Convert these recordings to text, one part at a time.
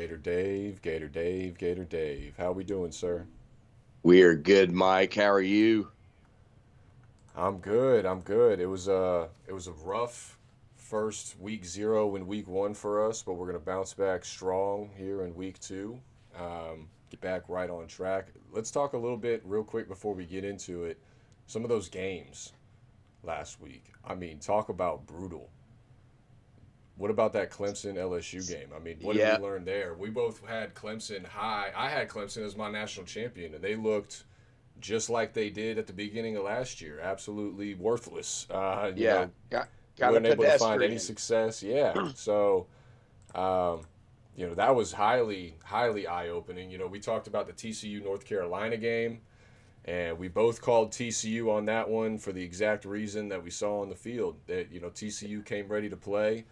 Gator Dave, Gator Dave, Gator Dave. How we doing, sir? We are good, Mike. How are you? I'm good. I'm good. It was a rough first week zero in week one for us, but we're gonna bounce back strong here in week two. Get back right on track. Let's talk a little bit real quick before we get into it. Some of those games last week. I mean, talk about brutal. What about that Clemson LSU game? I mean, what did we Yeah, learn there? We both had Clemson high. I had Clemson as my national champion, and they looked just like they did at the beginning of last year. Absolutely worthless. yeah. Kind of Weren't able to find any pedestrian. success. Yeah. So, um, that was highly, highly eye opening. We talked about the TCU North Carolina game, and we both called TCU on that one for the exact reason that we saw on the field. That, TCU came ready to play.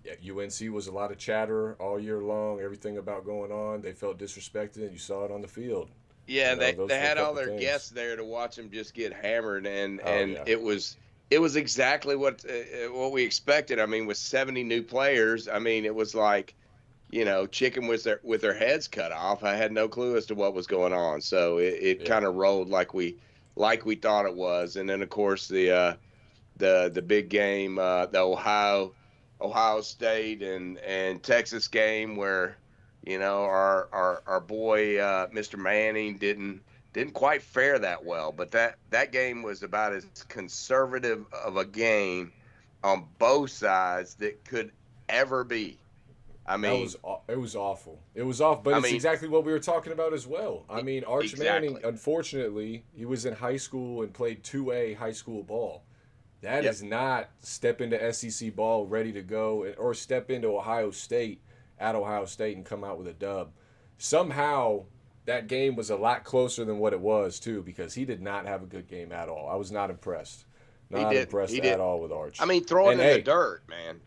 Yeah, UNC was a lot of chatter all year long, everything about going on. They felt disrespected, and you saw it on the field. Yeah, they Those they were a had all couple their things. guests there to watch them just get hammered, and Oh and yeah, it was exactly what we expected. I mean, with 70 new players, I mean, it was like chicken with their heads cut off. I had no clue as to what was going on, so it yeah. kind of rolled like we thought it was, and then of course the big game, the Ohio State and Texas game where our boy Mr. Manning didn't quite fare that well, but that game was about as conservative of a game on both sides that could ever be. I mean, It was awful. It was off, but I it's mean, exactly what we were talking about as well. I mean, Arch Manning, exactly. unfortunately, he was in high school and played 2A high school ball. That Yep. is not step into SEC ball ready to go, or step into Ohio State at Ohio State and come out with a dub. Somehow, that game was a lot closer than what it was too, because he did not have a good game at all. I was not impressed, He not didn't. impressed He at didn't. all with I Arch. mean, throw it And in the hey, dirt, man.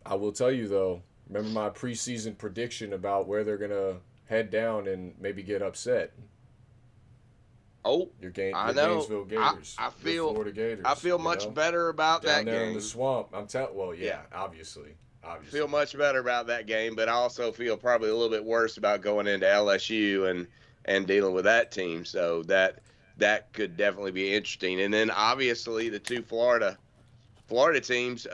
I will tell you though. Remember my preseason prediction about where they're gonna head down and maybe get upset. Oh, I Your know. Gainesville I Gators, I your feel Florida I Gators. feel much better about Down that there in the game. swamp. I'm telling. Well, Yeah, yeah, obviously, I feel obviously. much better about that game, but I also feel probably a little bit worse about going into LSU and dealing with that team. So that could definitely be interesting. And then obviously the two Florida teams,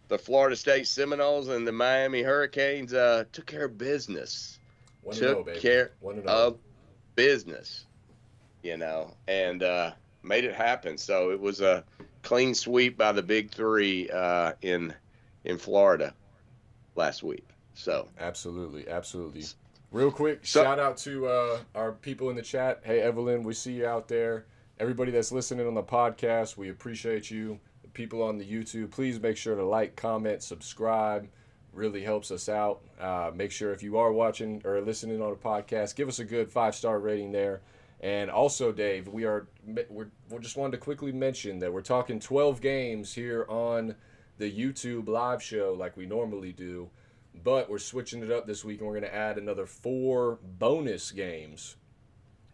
the Florida State Seminoles and the Miami Hurricanes, took care of business. One to zero, Took baby. care 1-0. of business. And made it happen. So it was a clean sweep by the big three in Florida last week. Absolutely, absolutely. Real quick, So shout out to our people in the chat. Hey, Evelyn, we see you out there. Everybody that's listening on the podcast, we appreciate you. The people on the YouTube, please make sure to like, comment, subscribe. Really helps us out. Make sure if you are watching or listening on a podcast, give us a good 5-star rating there. And also, Dave, we just wanted to quickly mention that we're talking 12 games here on the YouTube live show like we normally do, but we're switching it up this week and we're going to add another 4 bonus games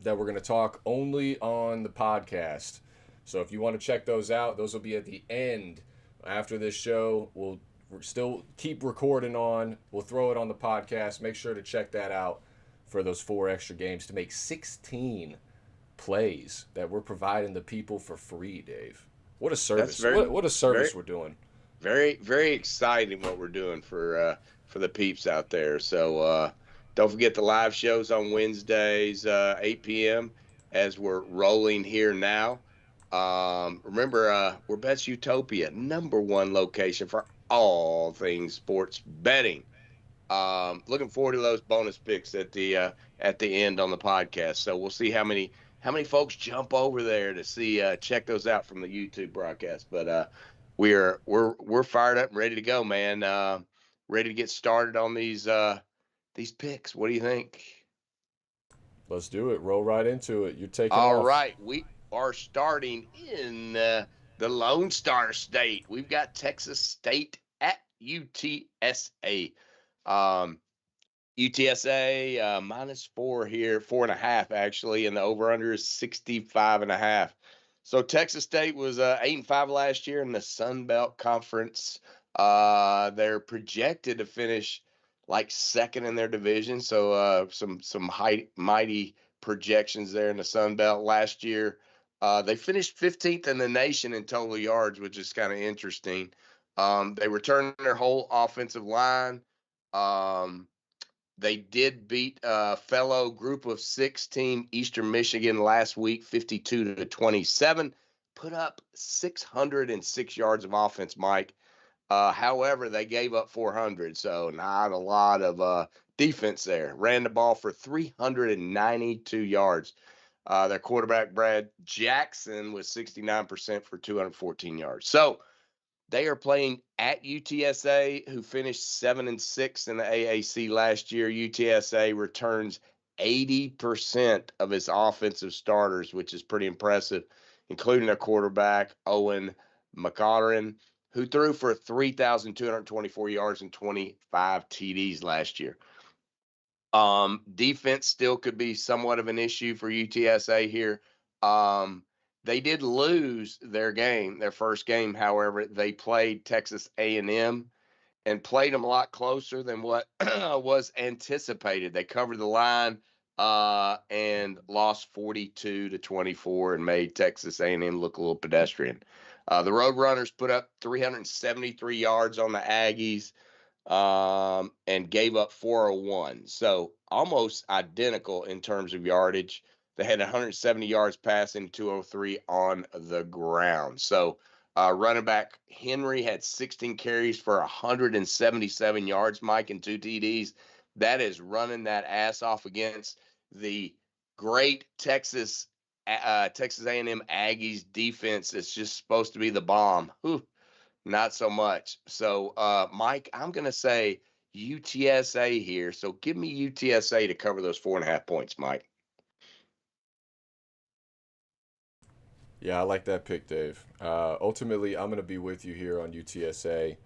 that we're going to talk only on the podcast. So if you want to check those out, those will be at the end after this show. We'll still keep recording on. We'll throw it on the podcast. Make sure to check that out for those 4 extra games to make 16 plays that we're providing the people for free, Dave. What a that's service. very, What a very, service we're doing. very, very exciting what we're doing for the peeps out there. So don't forget the live shows on Wednesdays, 8 p.m. as we're rolling here now. Remember, we're Bets Utopia, #1 location for all things sports betting. Looking forward to those bonus picks at the end on the podcast. So we'll see how many folks jump over there to see check those out from the YouTube broadcast. But we're fired up and ready to go, man. Ready to get started on these picks. What do you think? Let's do it. Roll right into it. You're taking All off. right, we are starting in the Lone Star State. We've got Texas State at UTSA. Um, UTSA -4 here, 4.5 actually, and the over under is 65.5. So Texas State was 8-5 last year in the Sun Belt Conference. They're projected to finish like second in their division. So some mighty projections there in the Sun Belt last year. They finished 15th in the nation in total yards, which is kind of interesting. They returned their whole offensive line. Um, they did beat a fellow group of 6 team Eastern Michigan last week, 52-27. Put up 606 yards of offense, Mike. However, they gave up 400, so not a lot of defense there. Ran the ball for 392 yards. Their quarterback, Brad Jackson, was 69% for 214 yards. So they are playing at UTSA, who finished 7-6 in the AAC last year. UTSA returns 80% of its offensive starters, which is pretty impressive, including their quarterback, Owen McCarron, who threw for 3,224 yards and 25 TDs last year. Defense still could be somewhat of an issue for UTSA here. They did lose their first game. However, they played Texas A&M and played them a lot closer than what was anticipated. They covered the line and lost 42-24 and made Texas A&M look a little pedestrian. The Roadrunners put up 373 yards on the Aggies and gave up 401. So almost identical in terms of yardage. They had 170 yards passing, 203 on the ground. So running back Henry had 16 carries for 177 yards, Mike, and 2 TDs. That is running that ass off against the great Texas A&M Aggies defense. It's just supposed to be the bomb. Whew. Not so much. So, Mike, I'm going to say UTSA here. So give me UTSA to cover those 4.5 points, Mike. Yeah, I like that pick, Dave. Ultimately, I'm going to be with you here on UTSA.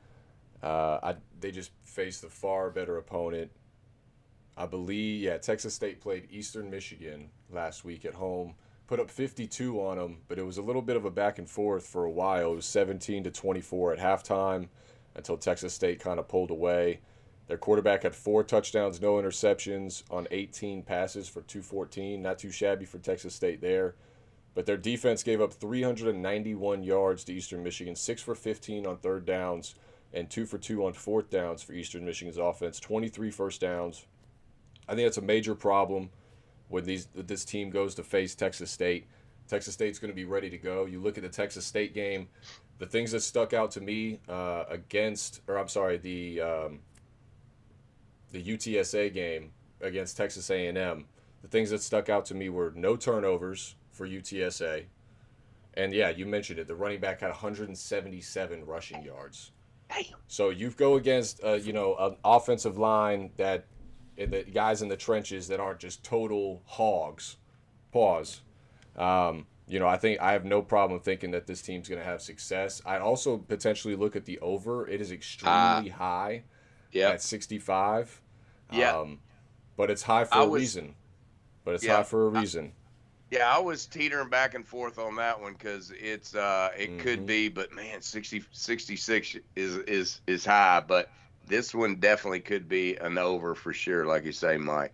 They just faced a far better opponent. I believe, yeah, Texas State played Eastern Michigan last week at home, put up 52 on them, but it was a little bit of a back and forth for a while. It was 17-24 at halftime until Texas State kind of pulled away. Their quarterback had 4 touchdowns, no interceptions on 18 passes for 214. Not too shabby for Texas State there. But their defense gave up 391 yards to Eastern Michigan, 6 for 15 on third downs, and 2 for 2 on fourth downs for Eastern Michigan's offense, 23 first downs. I think that's a major problem when this team goes to face Texas State. Texas State's going to be ready to go. You look at the Texas State game, the things that stuck out to me the UTSA game against Texas A&M. The things that stuck out to me were no turnovers for UTSA. And yeah, you mentioned it. The running back had 177 rushing yards. Damn. So you go against an offensive line that the guys in the trenches that aren't just total hogs. Pause. I think I have no problem thinking that this team's going to have success. I'd also potentially look at the over. It is extremely high at 65. Yeah. But it's high for a reason. Yeah, I was teetering back and forth on that one because it could be, but man, 66 is high, but this one definitely could be an over for sure, like you say, Mike.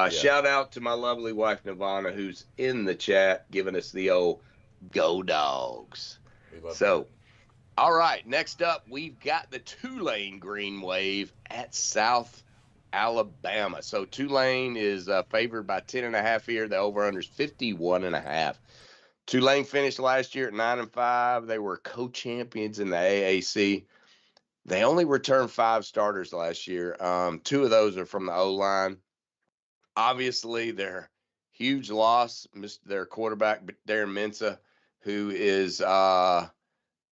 Shout out to my lovely wife Nirvana, who's in the chat, giving us the old go dogs. So, all right, next up we've got the Tulane Green Wave at South Alabama. So Tulane is favored by 10.5 here. The over/under is 51.5. Tulane finished last year at 9-5. They were co-champions in the AAC. They only returned 5 starters last year. 2 of those are from the O-line. Obviously, their huge loss, their quarterback Darren Mensah, who is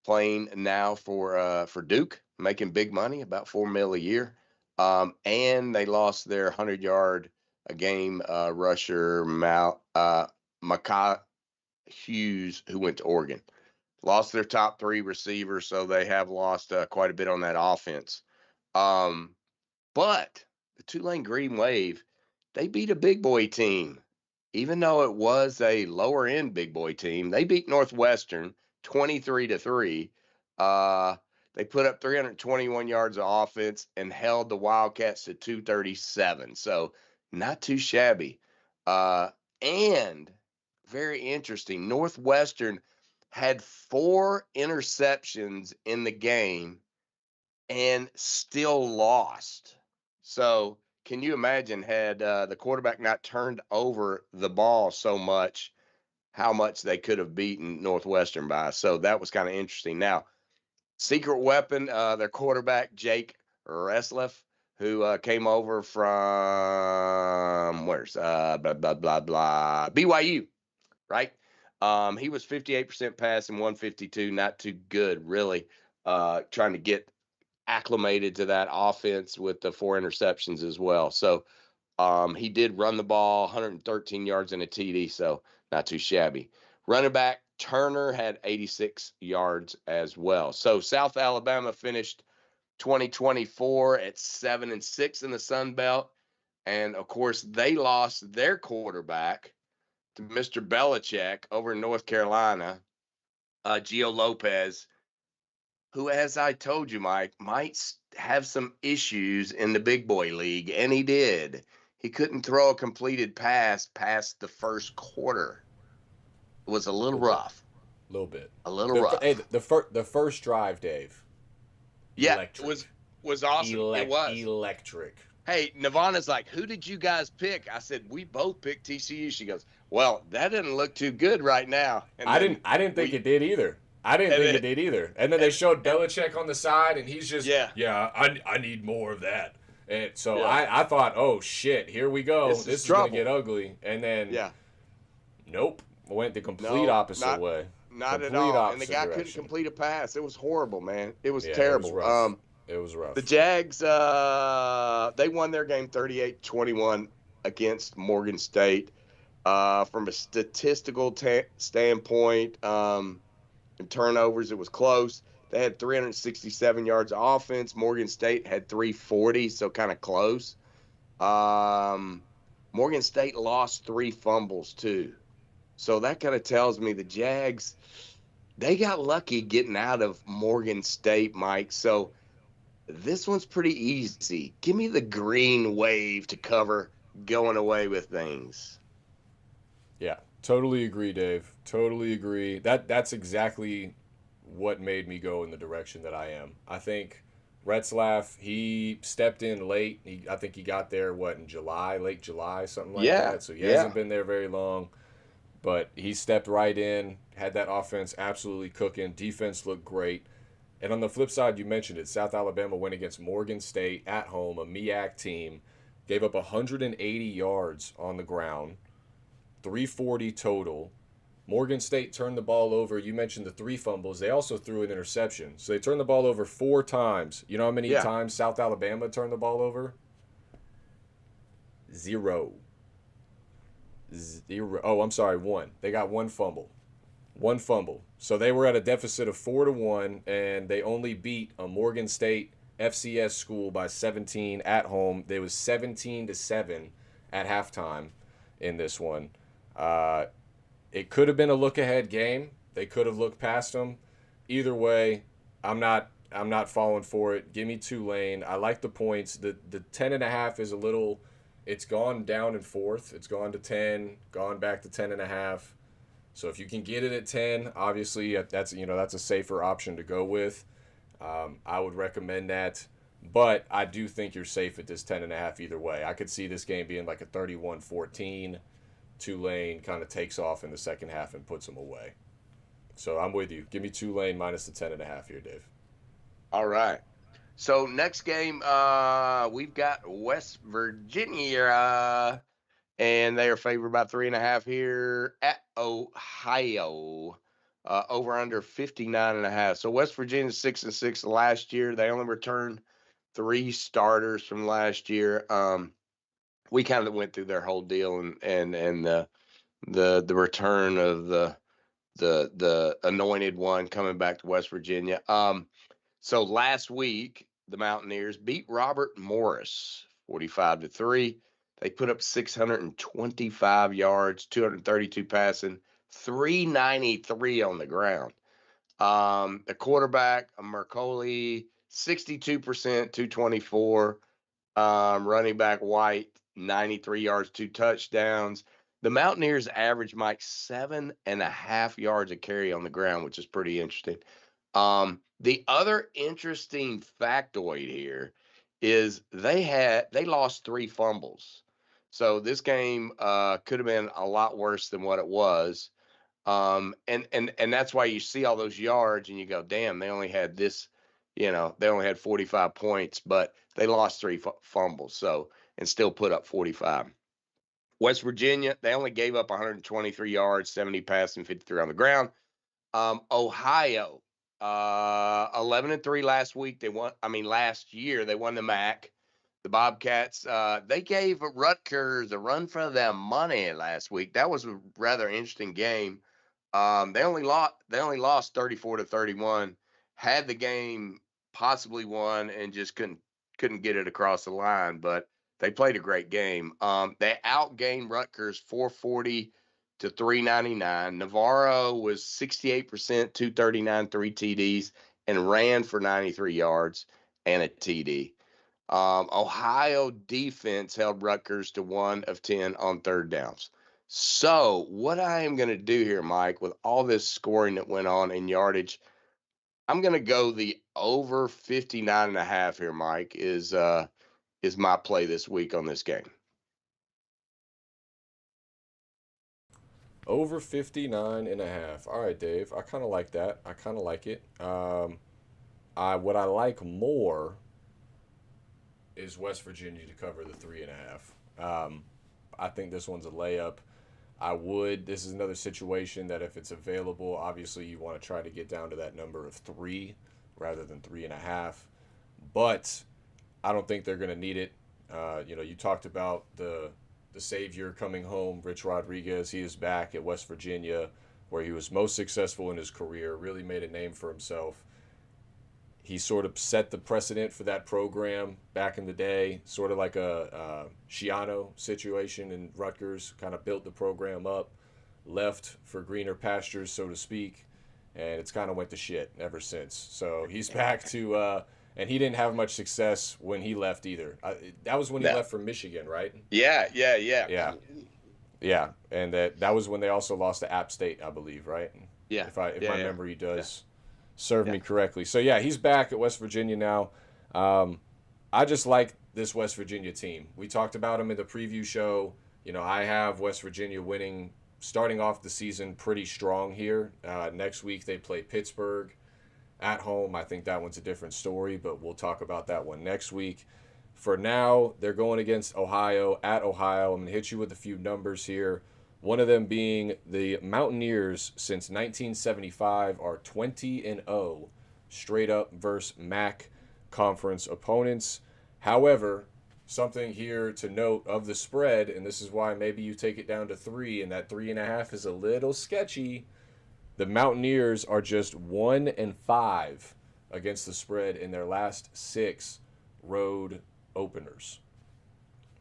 playing now for Duke, making big money, about $4 million a year. And they lost their 100-yard a game rusher, Micah Hughes, who went to Oregon. Lost their top 3 receivers, so they have lost quite a bit on that offense. But the Tulane Green Wave, they beat a big boy team. Even though it was a lower-end big boy team, they beat Northwestern 23-3. They put up 321 yards of offense and held the Wildcats to 237. So not too shabby. And very interesting, Northwestern had 4 interceptions in the game and still lost. So can you imagine, had the quarterback not turned over the ball so much, how much they could have beaten Northwestern by? So that was kind of interesting. Now, secret weapon, their quarterback, Jake Resleff, who came over from, BYU, right? He was 58% passing, 152, not too good, really, trying to get acclimated to that offense with the 4 interceptions as well. So he did run the ball, 113 yards and a TD, so not too shabby. Running back Turner had 86 yards as well. So South Alabama finished 2024 at 7-6 in the Sun Belt. And of course, they lost their quarterback to Mr. Belichick over in North Carolina, Gio Lopez, who, as I told you, Mike, might have some issues in the big boy league, and he did. He couldn't throw a completed pass past the first quarter. It was a little rough. A little bit. A little rough. Hey, the first drive, Dave. Yeah, Electric. it was awesome. It was electric. Hey, Nirvana's like, who did you guys pick? I said, we both picked TCU. She goes, well, that doesn't look too good right now. And I didn't think it did either. And then they showed Belichick on the side, and he's just, I need more of that. And so I thought, oh, shit, here we go. This is going to get ugly. And then, nope, went the complete opposite way. Not at all. And the guy couldn't complete a pass. It was horrible, man. It was terrible. It was rough. The Jags, they won their game 38-21 against Morgan State. From a statistical standpoint, in turnovers, it was close. They had 367 yards of offense. Morgan State had 340, so kind of close. Morgan State lost 3 fumbles, too. So that kind of tells me the Jags, they got lucky getting out of Morgan State, Mike. So this one's pretty easy. Give me the green wave to cover going away with things. Yeah, totally agree, Dave. Totally agree. That's exactly what made me go in the direction that I am. I think Retzlaff, he stepped in late. I think he got there, in July, late July, something like that. So he hasn't been there very long. But he stepped right in, had that offense absolutely cooking. Defense looked great. And on the flip side, you mentioned it, South Alabama went against Morgan State at home, a MEAC team, gave up 180 yards on the ground, 340 total. Morgan State turned the ball over. You mentioned the 3 fumbles. They also threw an interception. So they turned the ball over 4 times. You know how many times South Alabama turned the ball over? 0. Oh, I'm sorry, 1. They got 1 fumble. 1 fumble. So they were at a deficit of 4-1, and they only beat a Morgan State FCS school by 17 at home. There was 17-7 at halftime in this one. It could have been a look-ahead game. They could have looked past them. Either way, I'm not falling for it. Give me Tulane. I like the points. The 10.5 is a little. It's gone down and forth. It's gone to 10, gone back to 10.5. So if you can get it at 10, obviously that's a safer option to go with. I would recommend that, but I do think you're safe at this 10.5 either way. I could see this game being like a 31-14. Tulane kind of takes off in the second half and puts them away. So I'm with you. Give me Tulane minus the 10.5 here, Dave. All right. So next game, we've got West Virginia, and they are favored by 3.5 here at Ohio. Over under 59.5. So West Virginia 6-6 last year. They only returned 3 starters from last year. We kind of went through their whole deal and the return of the anointed one coming back to West Virginia. So last week, the Mountaineers beat Robert Morris 45-3. They put up 625 yards, 232 passing, 393 on the ground. The quarterback, Mercoli, 62%, 224. Running back White, 93 yards, 2 touchdowns. The Mountaineers average, Mike, 7.5 yards a carry on the ground, which is pretty interesting. The other interesting factoid here is they lost 3 fumbles. So this game could have been a lot worse than what it was. And that's why you see all those yards and you go, damn, they only had this, they only had 45 points, but they lost 3 fumbles. So, and still put up 45. West Virginia, they only gave up 123 yards, 70 passing, 53 on the ground. Ohio, 11-3 last week. Last year they won the MAC. The Bobcats, they gave Rutgers a run for their money last week. That was a rather interesting game. They only lost 34-31. Had the game possibly won and just couldn't get it across the line, but they played a great game. They outgained Rutgers 440 to 399. Navarro was 68%, 239, 3 TDs, and ran for 93 yards and a TD. Ohio defense held Rutgers to 1 of 10 on third downs. So what I am going to do here, Mike, with all this scoring that went on in yardage, I'm going to go the over 59.5 here, Mike, is my play this week on this game. Over 59.5. All right, Dave. I kind of like that. I kind of like it. What I like more is West Virginia to cover the 3.5. I think this one's a layup. This is another situation that if it's available, obviously you want to try to get down to that number of 3 rather than 3.5. But I don't think they're going to need it. You talked about the savior coming home, Rich Rodriguez. He is back at West Virginia, where he was most successful in his career, really made a name for himself. He sort of set the precedent for that program back in the day, sort of like a Schiano situation in Rutgers, kind of built the program up, left for greener pastures, so to speak, and it's kind of went to shit ever since. So he's back to, and he didn't have much success when he left either. That was when he left for Michigan, right? Yeah. Yeah, and that was when they also lost to App State, I believe, right? Yeah. If my memory does serve me correctly. So yeah, he's back at West Virginia now. I just like this West Virginia team. We talked about him in the preview show. I have West Virginia winning, starting off the season pretty strong here. Next week they play Pittsburgh at home. I think that one's a different story, but we'll talk about that one next week. For now, they're going against Ohio at Ohio. I'm going to hit you with a few numbers here. One of them being the Mountaineers since 1975 are 20-0 straight up versus MAC conference opponents. However, something here to note of the spread, and this is why maybe you take it down to 3, and that 3.5 is a little sketchy. The Mountaineers are just 1-5 against the spread in their last 6 road openers.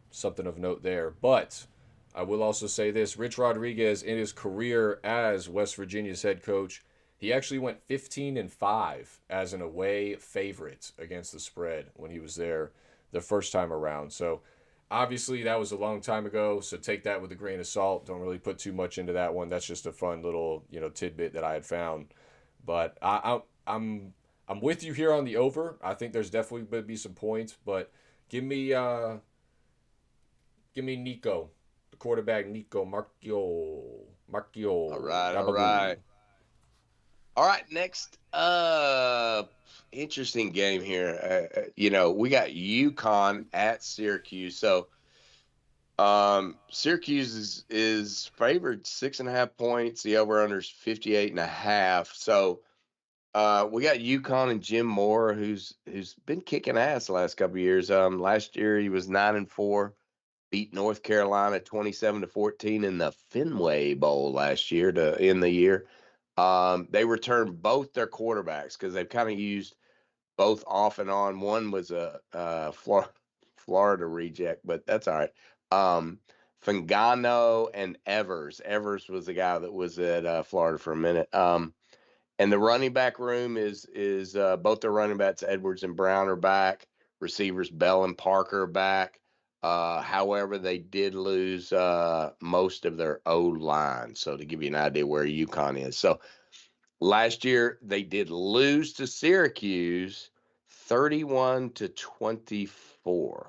Something of note there. But I will also say this, Rich Rodriguez in his career as West Virginia's head coach, he actually went 15-5 as an away favorite against the spread when he was there the first time around. So obviously that was a long time ago, so take that with a grain of salt. Don't really put too much into that one. That's just a fun little, tidbit that I had found. But I'm with you here on the over. I think there's definitely going to be some points, but give me Nico. Quarterback Nico Marchio. All right. Next interesting game here. We got UConn at Syracuse. So Syracuse is favored 6.5 points. The over-under is 58.5. So we got UConn and Jim Moore, who's been kicking ass the last couple of years. Last year he was 9-4. Beat North Carolina 27-14 in the Fenway Bowl last year to end the year. They returned both their quarterbacks because they've kind of used both off and on. One was a Florida reject, but that's all right. Fangano and Evers. Evers was the guy that was at Florida for a minute. And the running back room is both their running backs, Edwards and Brown, are back. Receivers Bell and Parker are back. However, they did lose most of their O line. So to give you an idea where UConn is. So last year they did lose to Syracuse 31-24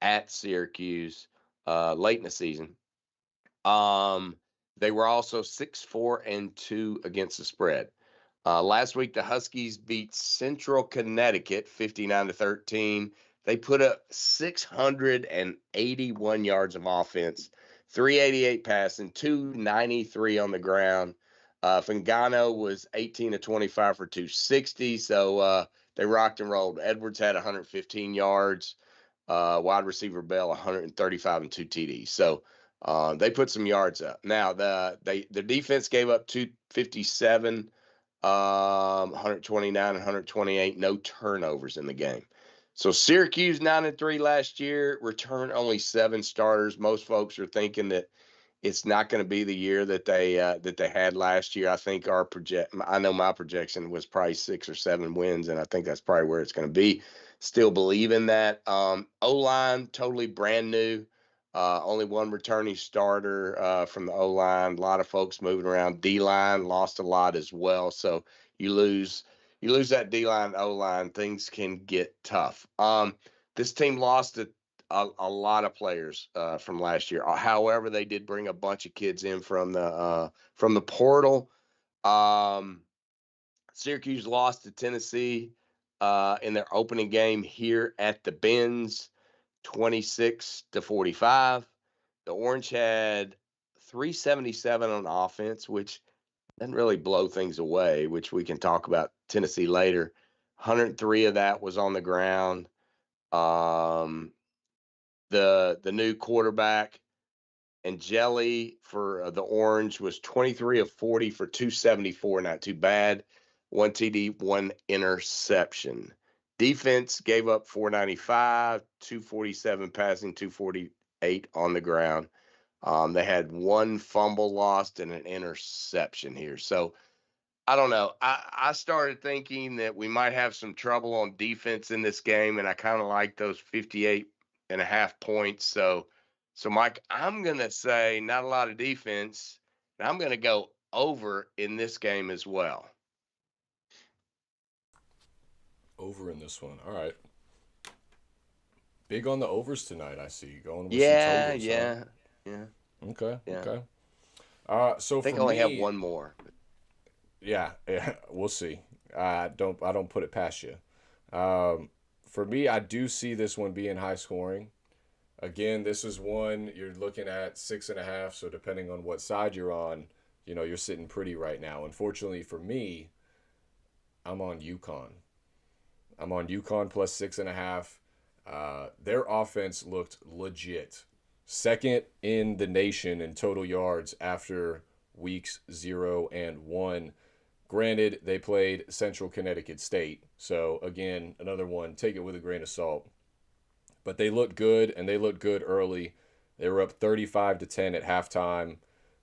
at Syracuse late in the season. They were also 6-4-2 against the spread. Last week, the Huskies beat Central Connecticut 59-13. They put up 681 yards of offense, 388 passing, 293 on the ground. Fangano was 18-25 for 260, so they rocked and rolled. Edwards had 115 yards. Wide receiver Bell 135 and 2 TDs. So they put some yards up. Now the defense gave up 257. 129 and 128, no turnovers in the game. So Syracuse 9-3 last year, returned only 7 starters. Most folks are thinking that it's not going to be the year that they had last year. I think I know my projection was probably 6 or 7 wins, and I think that's probably where it's going to be. Still believe in that. O-line totally brand new. Only one returning starter from the O-line. A lot of folks moving around. D-line lost a lot as well. So you lose that D-line, O-line, things can get tough. This team lost a lot of players from last year. However, they did bring a bunch of kids in from the portal. Syracuse lost to Tennessee in their opening game here at the Benz, 26-45. The Orange had 377 on offense, which doesn't really blow things away, which we can talk about Tennessee later. 103 of that was on the ground. The new quarterback, Angeli, for the Orange was 23 of 40 for 274, not too bad. 1 TD, 1 interception. Defense gave up 495, 247 passing, 248 on the ground. They had 1 fumble lost and an interception here. So I don't know. I started thinking that we might have some trouble on defense in this game, and I kind of like those 58.5 points. So Mike, I'm going to say not a lot of defense, and I'm going to go over in this game as well. Over in this one. All right. Big on the overs tonight, I see. Going with some Yeah, totals, yeah, huh? yeah. Okay, Yeah. okay. So I think for I only me, have one more. yeah, we'll see. I don't put it past you. For me, I do see this one being high scoring. Again, this is one you're looking at 6.5. So depending on what side you're on, you're sitting pretty right now. Unfortunately for me, I'm on UConn. I'm on UConn plus 6.5. Their offense looked legit. Second in the nation in total yards after weeks 0 and 1. Granted, they played Central Connecticut State. So, again, another one, take it with a grain of salt. But they looked good, and they looked good early. They were up 35-10 at halftime,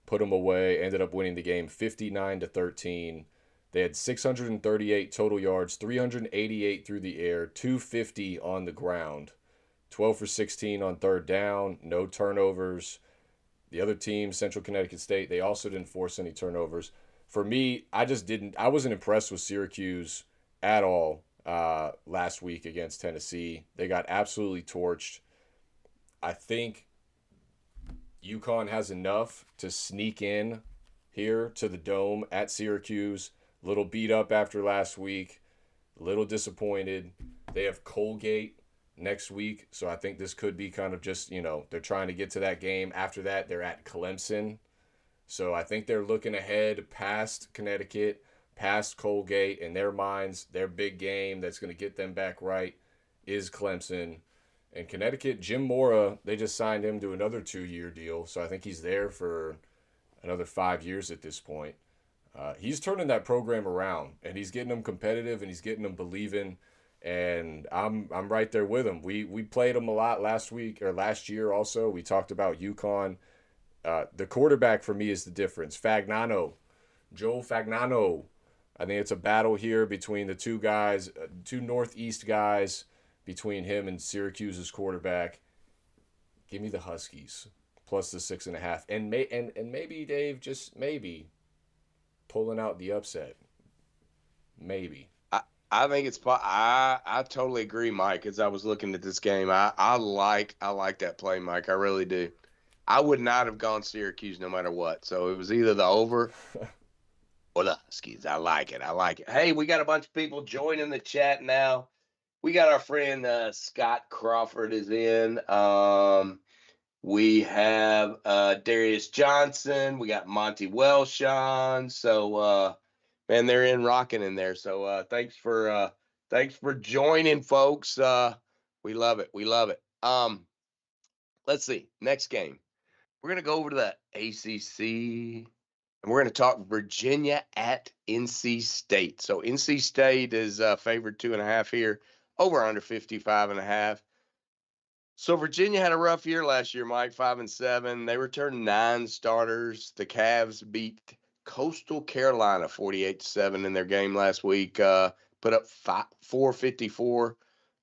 put them away, ended up winning the game 59-13. They had 638 total yards, 388 through the air, 250 on the ground, 12 for 16 on third down, no turnovers. The other team, Central Connecticut State, they also didn't force any turnovers. For me, I wasn't impressed with Syracuse at all last week against Tennessee. They got absolutely torched. I think UConn has enough to sneak in here to the Dome at Syracuse. Little beat up after last week, a little disappointed. They have Colgate next week, so I think this could be kind of just, they're trying to get to that game. After that, they're at Clemson. So I think they're looking ahead past Connecticut, past Colgate. In their minds, their big game that's going to get them back right is Clemson. And Connecticut, Jim Mora, they just signed him to another 2-year deal, so I think he's there for another 5 years at this point. He's turning that program around, and he's getting them competitive, and he's getting them believing. And I'm right there with him. We played him a lot last year. Also, we talked about UConn. The quarterback for me is the difference. Joel Fagnano, I think it's a battle here between the two guys, two Northeast guys, between him and Syracuse's quarterback. Give me the Huskies plus the 6.5, and maybe Dave, just maybe pulling out the upset. Maybe. I think it's I totally agree, Mike. As I was looking at this game, I like that play, Mike. I really do. I would not have gone Syracuse no matter what. So it was either the over or the Huskies. I like it. I like it. Hey, we got a bunch of people joining the chat now. We got our friend Scott Crawford is in. We have Darius Johnson. We got Monty Welsh on. So man, they're in rocking in there. So thanks for joining, folks. We love it. We love it. Let's see. Next game. We're gonna go over to the ACC, and we're gonna talk Virginia at NC State. So NC State is favored 2.5 here, over under 55.5. So Virginia had a rough year last year, Mike, 5-7. They returned 9 starters. The Cavs beat Coastal Carolina 48-7 in their game last week. Put up 454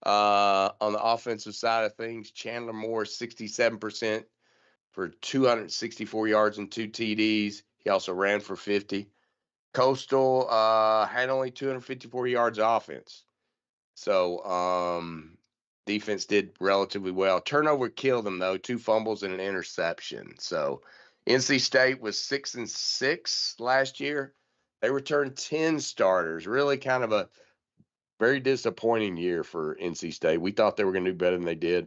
on the offensive side of things. Chandler Moore 67% for 264 yards and 2 TDs. He also ran for 50. Coastal had only 254 yards offense. So defense did relatively well. Turnover killed them, though. 2 fumbles and an interception. So NC State was 6-6 last year. They returned 10 starters. Really kind of a very disappointing year for NC State. We thought they were going to do better than they did.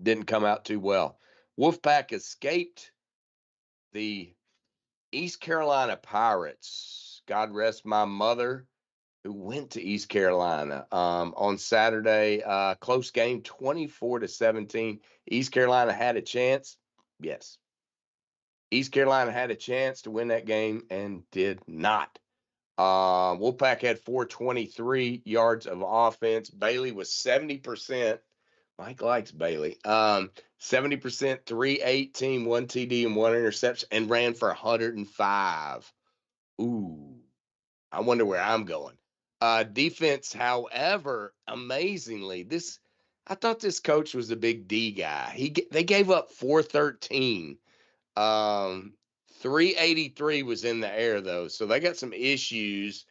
Didn't come out too well. Wolfpack escaped the East Carolina Pirates. God rest my mother, who went to East Carolina on Saturday. Close game, 24-17. East Carolina had a chance. Yes. East Carolina had a chance to win that game and did not. Wolfpack had 423 yards of offense. Bailey was 70%. Mike likes Bailey. 70%, 318, 1 TD, and 1 interception, and ran for 105. Ooh, I wonder where I'm going. Defense, however, amazingly, I thought this coach was a big D guy. They gave up 413. 383 was in the air, though, so they got some issues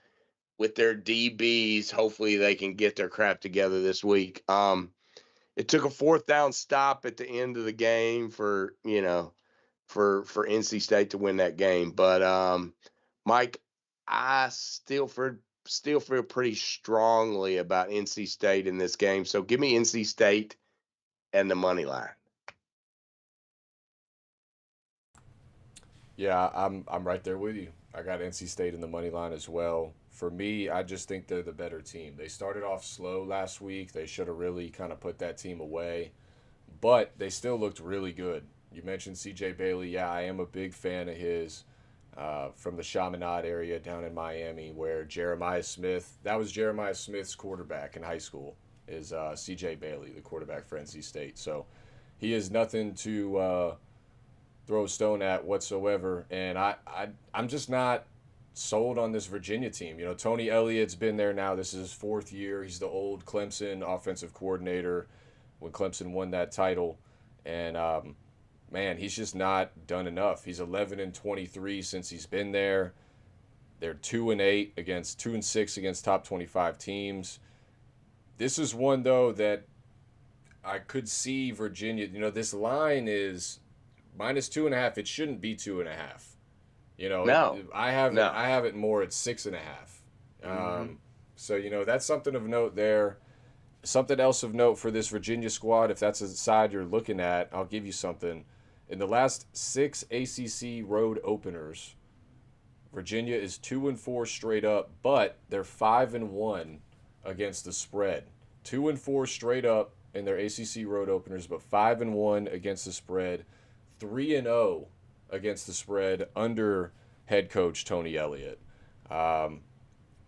with their DBs. Hopefully they can get their crap together this week. It took a 4th down stop at the end of the game for NC State to win that game. But Mike, I still feel pretty strongly about NC State in this game. So give me NC State and the money line. Yeah, I'm right there with you. I got NC State in the money line as well. For me, I just think they're the better team. They started off slow last week. They should have really kind of put that team away, but they still looked really good. You mentioned C.J. Bailey. Yeah, I am a big fan of his from the Chaminade area down in Miami, where Jeremiah Smith, that was Jeremiah Smith's quarterback in high school, is C.J. Bailey, the quarterback for NC State. So he is nothing to throw a stone at whatsoever. And I'm just not sold on this Virginia team. You know, Tony Elliott's been there now. This is his 4th year. He's the old Clemson offensive coordinator when Clemson won that title. And man, he's just not done enough. He's 11-23 since he's been there. They're 2-8 against 2-6 against top 25 teams. This is one though that I could see Virginia. You know, this line is -2.5. It shouldn't be 2.5. You know, No, I have it more at 6.5. So you know, that's something of note there. Something else of note for this Virginia squad, if that's a side you're looking at, I'll give you something. In the last 6 ACC road openers, Virginia is 2-4 straight up, but they're 5-1 against the spread. 2-4 straight up in their ACC road openers, but 5-1 against the spread. 3-0 against the spread under head coach Tony Elliott.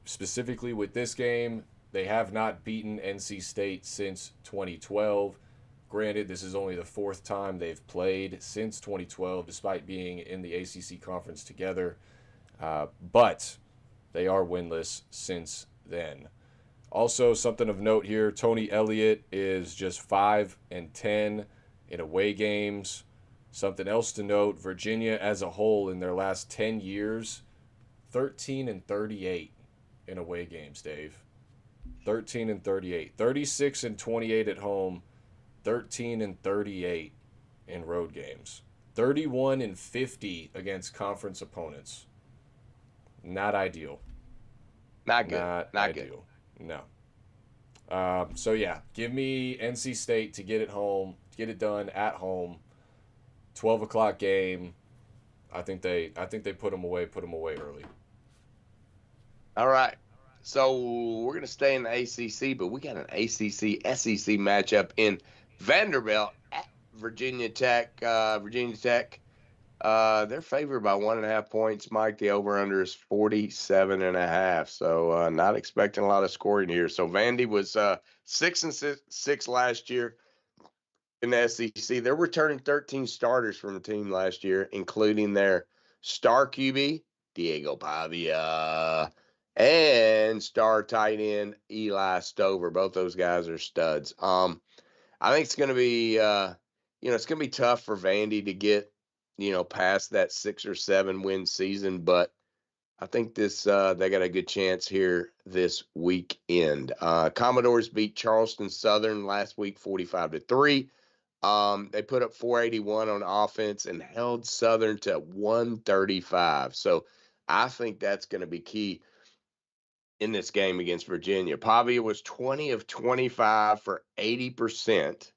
Specifically with this game, they have not beaten NC State since 2012. Granted, this is only the 4th time they've played since 2012, despite being in the ACC conference together. But They are winless since then. Also, something of note here: Tony Elliott is just 5-10 in away games. Something else to note: Virginia as a whole in their last 10 years, 13-38 in away games. Dave, 13-38, 36-28 at home, 13-38 in road games, 31-50 against conference opponents. Not ideal. Not good. Not Not ideal. No. So yeah, give me NC State to get it home, get it done at home. 12 o'clock game. I think they put them away early. All right. So we're going to stay in the ACC, but we got an ACC SEC matchup in Vanderbilt at Virginia Tech. Virginia Tech, they're favored by 1.5 points. Mike, the over/under is 47.5. So not expecting a lot of scoring here. So Vandy was 6-6 last year in the SEC. They're returning 13 starters from the team last year, including their star QB Diego Pavia and star tight end Eli Stover. Both those guys are studs. I think it's going to be, it's going to be tough for Vandy to get, past that 6 or 7 win season, but I think they got a good chance here this weekend. Commodores beat Charleston Southern last week, 45-3. They put up 481 on offense and held Southern to 135. So I think that's going to be key in this game against Virginia. Pavia was 20 of 25 for 80%,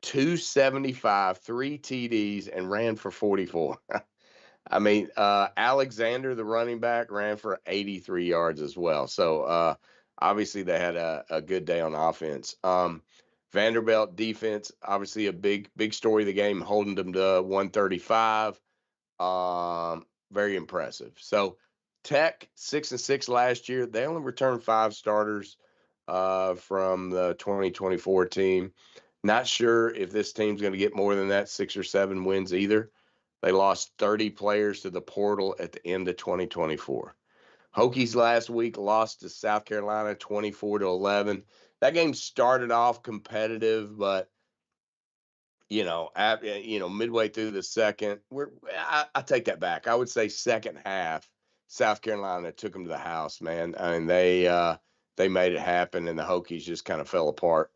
275, 3 TDs, and ran for 44. I mean, Alexander, the running back, ran for 83 yards as well. So obviously they had a good day on offense. Vanderbilt defense, obviously a big story of the game, holding them to 135. Very impressive. So Tech 6-6 last year. They only returned 5 starters from the 2024 team. Not sure if this team's going to get more than that, 6 or 7 wins either. They lost 30 players to the portal at the end of 2024. Hokies last week lost to South Carolina 24-11. That game started off competitive, but midway through the second, I take that back. I would say second half, South Carolina took them to the house, man. I mean, they made it happen, and the Hokies just kind of fell apart.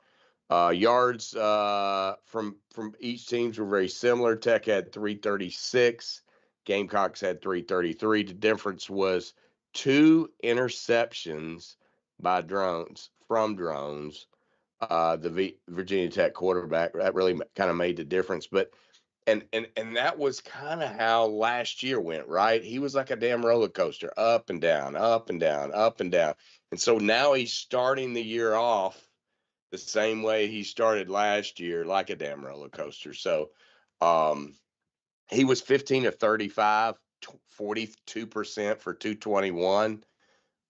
Yards from each teams were very similar. Tech had 336. Gamecocks had 333. The difference was 2 interceptions from drones. The Virginia Tech quarterback, that really kind of made the difference. But and that was kind of how last year went, right? He was like a damn roller coaster, up and down, up and down, up and down. And so now he's starting the year off the same way he started last year, like a damn roller coaster. So he was 15 of 35, 42% for 221,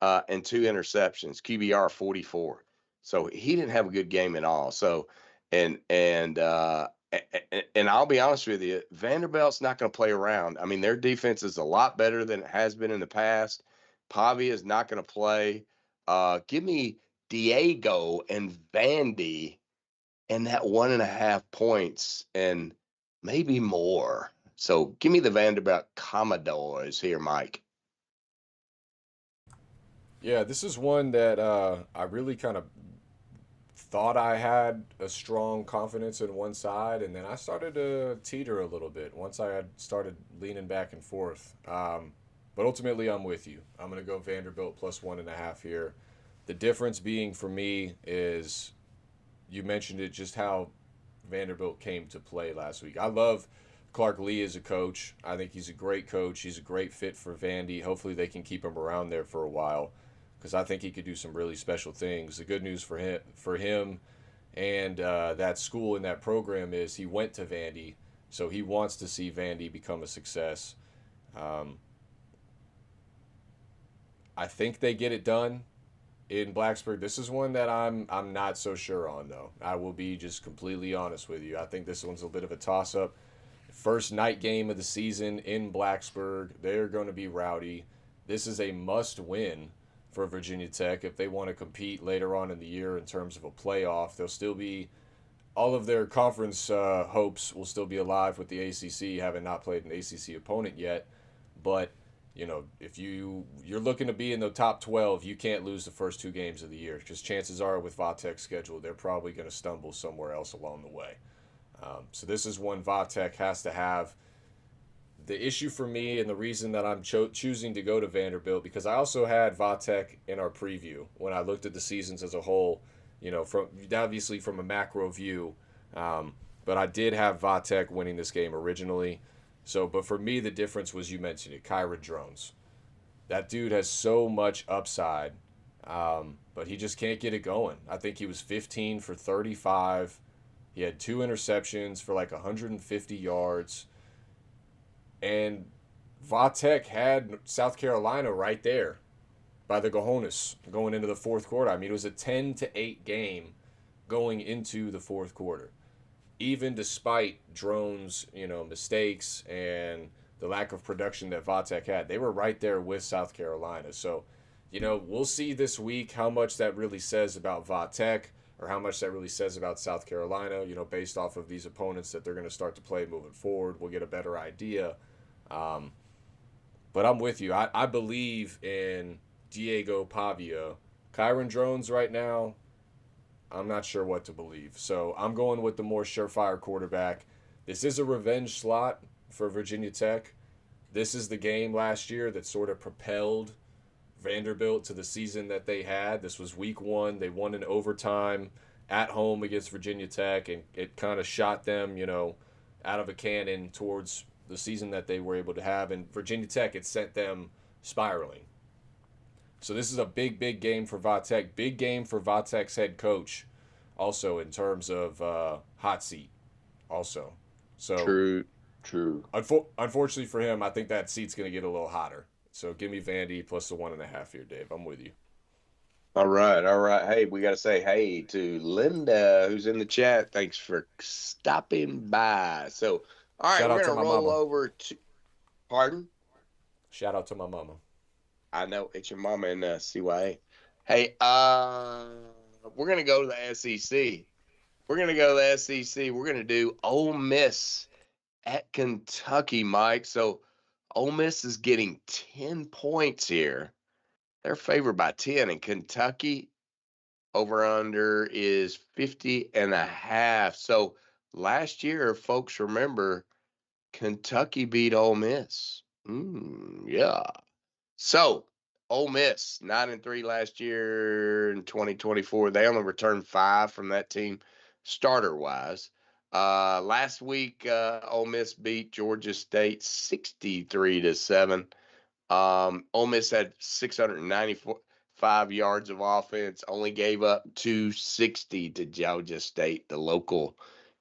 and 2 interceptions, QBR 44. So he didn't have a good game at all. So, and I'll be honest with you, Vanderbilt's not going to play around. I mean, their defense is a lot better than it has been in the past. Pavia is not going to play. Give me Diego and Vandy and that 1.5 points and maybe more. So give me the Vanderbilt Commodores here, Mike. Yeah, this is one that I really kind of thought I had a strong confidence in one side, and then I started to teeter a little bit once I had started leaning back and forth. But ultimately, I'm with you. I'm going to go Vanderbilt plus 1.5 here. The difference being for me is you mentioned it, just how Vanderbilt came to play last week. I love Clark Lee as a coach. I think he's a great coach. He's a great fit for Vandy. Hopefully they can keep him around there for a while because I think he could do some really special things. The good news for him and that school and that program is he went to Vandy, so he wants to see Vandy become a success. I think they get it done in Blacksburg. This is one that I'm not so sure on, though. I will be just completely honest with you. I think this one's a bit of a toss-up. First night game of the season in Blacksburg. They're going to be rowdy. this is a must win for Virginia Tech if they want to compete later on in the year in terms of a playoff. They'll still be all of their conference hopes will still be alive with the ACC, having not played an ACC opponent yet. But if you're looking to be in the top 12, you can't lose the first 2 games of the year because chances are with Vatek's schedule, they're probably going to stumble somewhere else along the way. So this is one Vatek has to have. The issue for me and the reason that I'm choosing to go to Vanderbilt, because I also had Vatek in our preview when I looked at the seasons as a whole, from obviously from a macro view, but I did have Vatek winning this game originally. So, but for me, the difference was you mentioned it, Kyron Drones. That dude has so much upside, but he just can't get it going. I think he was 15 for 35. He had 2 interceptions for like 150 yards. And Vatek had South Carolina right there by the cojones going into the fourth quarter. I mean, it was a 10-8 game going into the fourth quarter. Even despite Drone's, mistakes and the lack of production that Vatek had, they were right there with South Carolina. So, we'll see this week how much that really says about Vatek or how much that really says about South Carolina, based off of these opponents that they're going to start to play moving forward. We'll get a better idea. But I'm with you. I believe in Diego Pavia. Kyron Drones right now, I'm not sure what to believe. So I'm going with the more surefire quarterback. This is a revenge slot for Virginia Tech. This is the game last year that sort of propelled Vanderbilt to the season that they had. This was week 1. They won in overtime at home against Virginia Tech, and it kind of shot them, out of a cannon towards the season that they were able to have. And Virginia Tech, it sent them spiraling. So this is a big, big game for Vatek. Big game for Vatek's head coach also in terms of hot seat also. So True. Unfortunately for him, I think that seat's going to get a little hotter. So give me Vandy plus the 1.5 here, Dave. I'm with you. All right. Hey, we got to say hey to Linda, who's in the chat. Thanks for stopping by. So, all right, Shout we're out to going to my roll mama. over to, pardon? Shout out to my mama. I know it's your mama in CYA. Hey, we're going to go to the SEC. We're going to go to the SEC. We're going to do Ole Miss at Kentucky, Mike. So Ole Miss is getting 10 points here. They're favored by 10, and Kentucky over under is 50.5. So last year, folks remember Kentucky beat Ole Miss. Yeah. So Ole Miss 9-3 last year in 2024. They only returned 5 from that team, starter wise. Last week, Ole Miss beat Georgia State 63-7. Ole Miss had 695 yards of offense, only gave up 260 to Georgia State, the local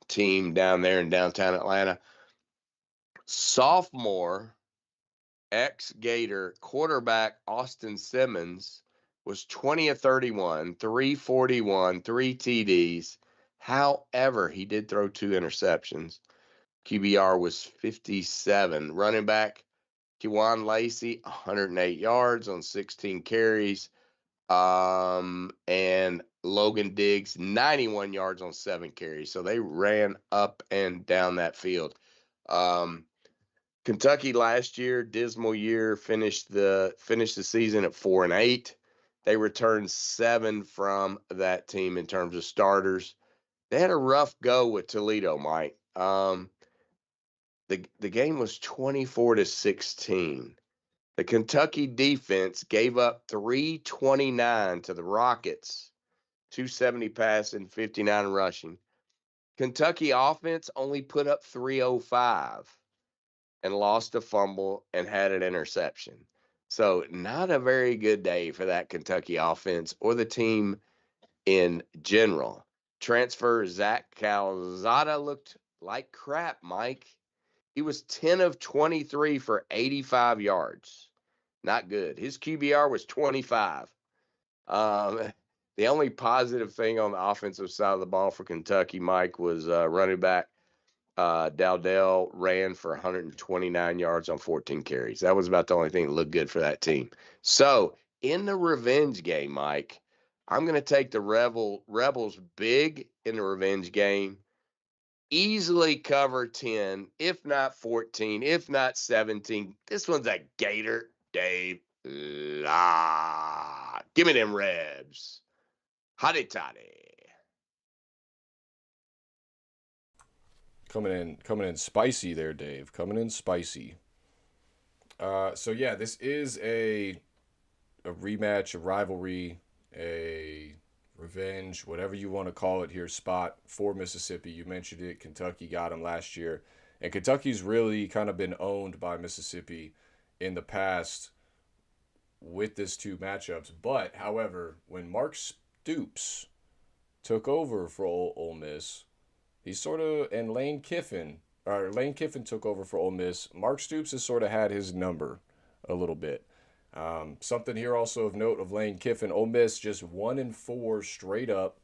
team down there in downtown Atlanta. Sophomore ex-Gator quarterback Austin Simmons was 20 of 31, 341, 3 TDs. However, he did throw 2 interceptions. QBR was 57. Running back Kewan Lacey, 108 yards on 16 carries. And Logan Diggs, 91 yards on 7 carries. So they ran up and down that field. Kentucky last year, dismal year, finished the season at 4-8. They returned 7 from that team in terms of starters. They had a rough go with Toledo, Mike. The game was 24-16. The Kentucky defense gave up 329 to the Rockets, 270 passing, 59 rushing. Kentucky offense only put up 305 and lost a fumble and had an interception. So not a very good day for that Kentucky offense or the team in general. Transfer Zach Calzada looked like crap, Mike. He was 10 of 23 for 85 yards. Not good. His QBR was 25. The only positive thing on the offensive side of the ball for Kentucky, Mike, was running back Dowdell ran for 129 yards on 14 carries. That was about the only thing that looked good for that team. So in the revenge game, Mike, I'm going to take the Rebels big in the revenge game. Easily cover 10, if not 14, if not 17. This one's a Gator Dave La. Give me them Rebs. Hotty toddy. Coming in spicy there, Dave. Coming in spicy. So yeah, this is a rematch, a rivalry, a revenge, whatever you want to call it here, spot for Mississippi. You mentioned it. Kentucky got them last year. And Kentucky's really kind of been owned by Mississippi in the past with this two matchups. But, however, when Mark Stoops took over for Ole Miss, he sort of, and Lane Kiffin took over for Ole Miss. Mark Stoops has sort of had his number a little bit. Something here also of note of Lane Kiffin, Ole Miss just 1-4 straight up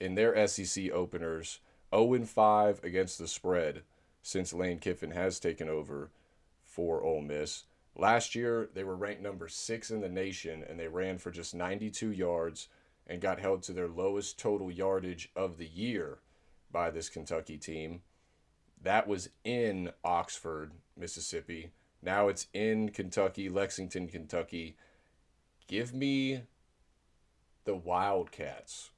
in their SEC openers, 0-5 against the spread since Lane Kiffin has taken over for Ole Miss. Last year, they were ranked number 6 in the nation, and they ran for just 92 yards and got held to their lowest total yardage of the year by this Kentucky team. That was in Oxford, Mississippi. Now it's in Kentucky, Lexington, Kentucky. Give me the Wildcats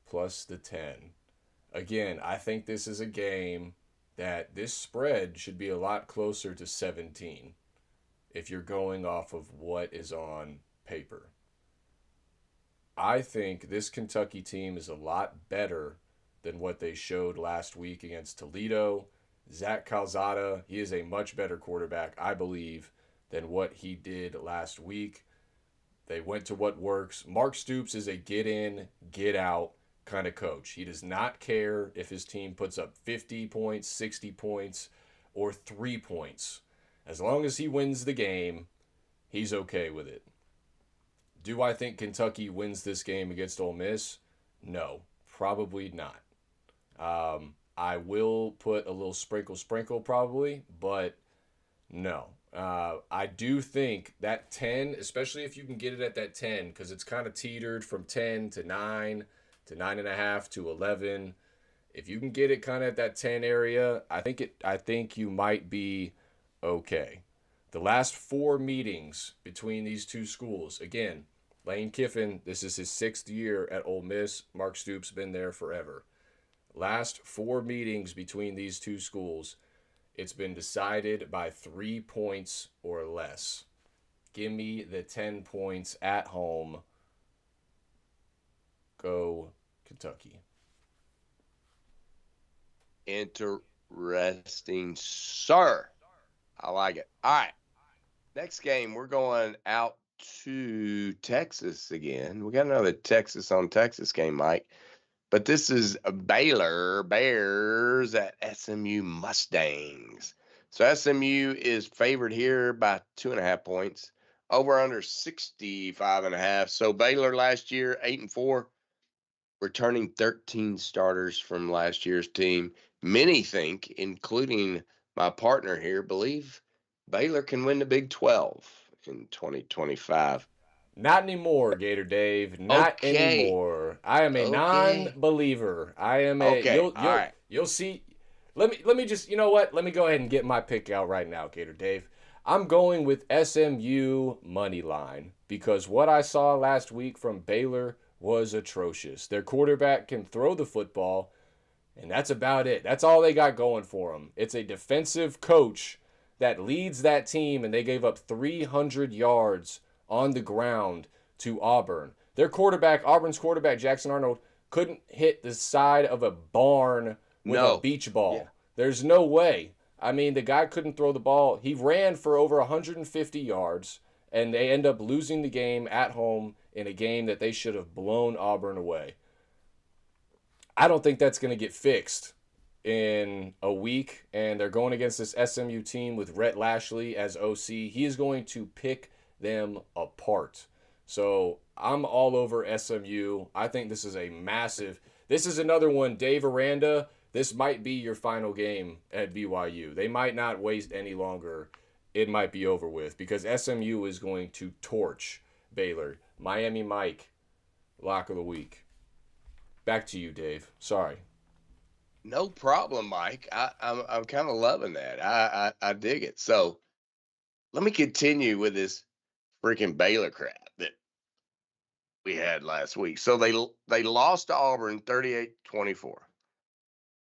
plus the 10. Again, I think this is a game that this spread should be a lot closer to 17 if you're going off of what is on paper. I think this Kentucky team is a lot better than what they showed last week against Toledo. Zach Calzada, he is a much better quarterback, I believe, than what he did last week. They went to what works. Mark Stoops is a get in, get out kind of coach. He does not care if his team puts up 50 points, 60 points, or 3 points. As long as he wins the game, he's okay with it. Do I think Kentucky wins this game against Ole Miss? No, probably not. I will put a little sprinkle probably, but no. I do think that 10, especially if you can get it at that 10, because it's kind of teetered from 10 to 9 to 9.5 to 11. If you can get it kind of at that 10 area, I think you might be okay. The last 4 meetings between these two schools, again, Lane Kiffin, this is his 6th year at Ole Miss. Mark Stoops been there forever. Last 4 meetings between these two schools, it's been decided by 3 points or less. Give me the 10 points at home. Go Kentucky. Interesting, sir. I like it. All right. Next game, we're going out to Texas again. We got another Texas on Texas game, Mike. But this is Baylor Bears at SMU Mustangs. So SMU is favored here by 2.5 points. Over under 65.5. So Baylor last year, 8-4, returning 13 starters from last year's team. Many think, including my partner here, believe Baylor can win the Big 12 in 2025. Not anymore, Gator Dave. Not Okay. anymore. I am a Okay. non-believer. I am a Okay. All right. You'll see. Let me just, you know what? Let me go ahead and get my pick out right now, Gator Dave. I'm going with SMU money line because what I saw last week from Baylor was atrocious. Their quarterback can throw the football, and that's about it. That's all they got going for them. It's a defensive coach that leads that team, and they gave up 300 yards on the ground to Auburn. Auburn's quarterback, Jackson Arnold, couldn't hit the side of a barn with a beach ball. Yeah. There's no way. I mean, the guy couldn't throw the ball. He ran for over 150 yards, and they end up losing the game at home in a game that they should have blown Auburn away. I don't think that's going to get fixed in a week, and they're going against this SMU team with Rhett Lashley as OC. He is going to pick them apart. So I'm all over SMU. I think this is another one. Dave Aranda, this might be your final game at BYU. They might not waste any longer. It might be over with because SMU is going to torch Baylor. Miami Mike, lock of the week. Back to you, Dave. Sorry. No problem, Mike. I'm kind of loving that. I dig it. So let me continue with this freaking Baylor crap that we had last week. So they lost to Auburn 38-24.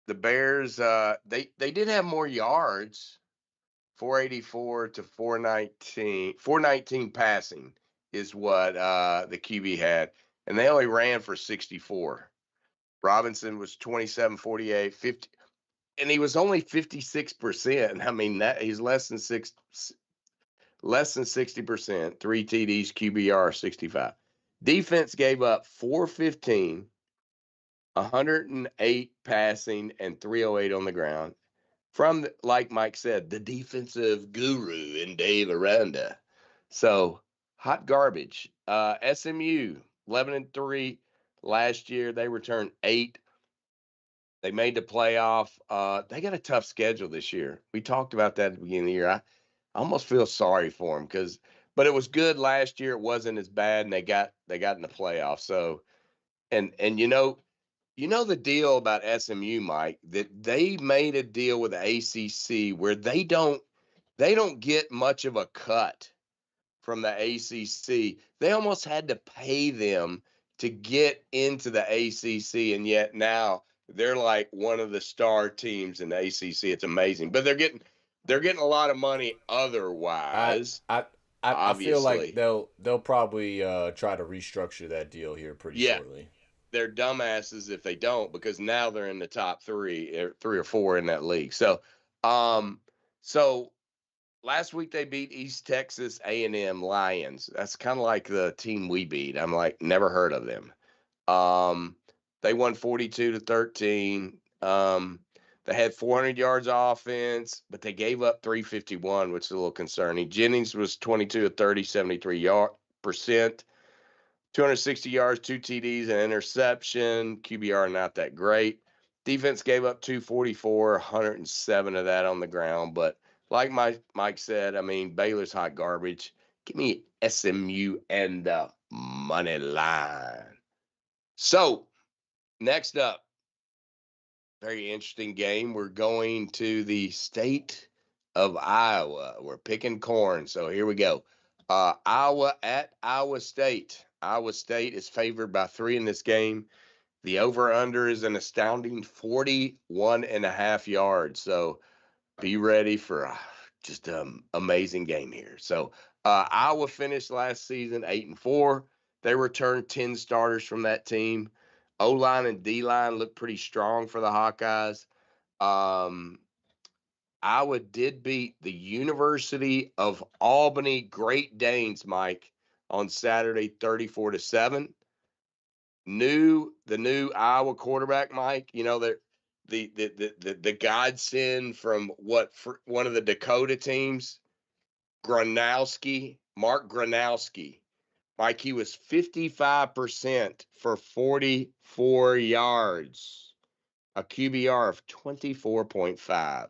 The Bears they did have more yards, 484 to 419. 419 passing is what the QB had, and they only ran for 64. Robinson was 27, 48, 50, and he was only 56%. I mean, that he's less than 60%. 3 TDs, QBR 65. Defense gave up 415, 108 passing, and 308 on the ground. From, like Mike said, the defensive guru in Dave Aranda. So, hot garbage. SMU, 11-3 last year. They returned 8. They made the playoff. They got a tough schedule this year. We talked about that at the beginning of the year. I almost feel sorry for them but it was good last year. It wasn't as bad, and they got in the playoffs. So, and the deal about SMU, Mike, that they made a deal with the ACC where they don't get much of a cut from the ACC. They almost had to pay them to get into the ACC, and yet now they're like one of the star teams in the ACC. It's amazing, but they're getting a lot of money I otherwise. I I feel like Obviously, they'll probably try to restructure that deal here pretty yeah, shortly. they're dumbasses if they don't, because now they're in the top 3 or 4 in that league. So, um, so last week they beat East Texas A&M Lions. That's kind of like the team we beat. I'm like, never heard of them. They won 42-13. They had 400 yards offense, but they gave up 351, which is a little concerning. Jennings was 22-30, 73%. 260 yards, 2 TDs, an interception. QBR not that great. Defense gave up 244, 107 of that on the ground. But like Mike said, I mean, Baylor's hot garbage. Give me SMU and the money line. So next up, very interesting game. We're going to the state of Iowa. We're picking corn. So here we go. Iowa at Iowa State. Iowa State is favored by 3 in this game. The over-under is an astounding 41.5 yards. So be ready for just an amazing game here. So Iowa finished last season 8-4. They returned 10 starters from that team. O-line and D-line look pretty strong for the Hawkeyes. Iowa did beat the University of Albany Great Danes, Mike, on Saturday 34-7. The new Iowa quarterback, Mike, the godsend from one of the Dakota teams, Mark Gronowski. Mike, he was 55% for 44 yards, a QBR of 24.5.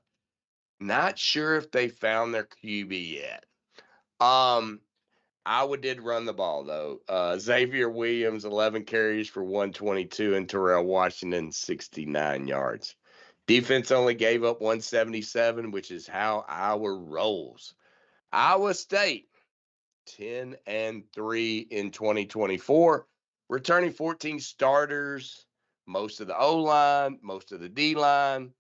Not sure if they found their QB yet. Iowa did run the ball, though. Xavier Williams, 11 carries for 122, and Terrell Washington, 69 yards. Defense only gave up 177, which is how Iowa rolls. Iowa State, 10-3 in 2024, returning 14 starters, most of the O-line, most of the D-line.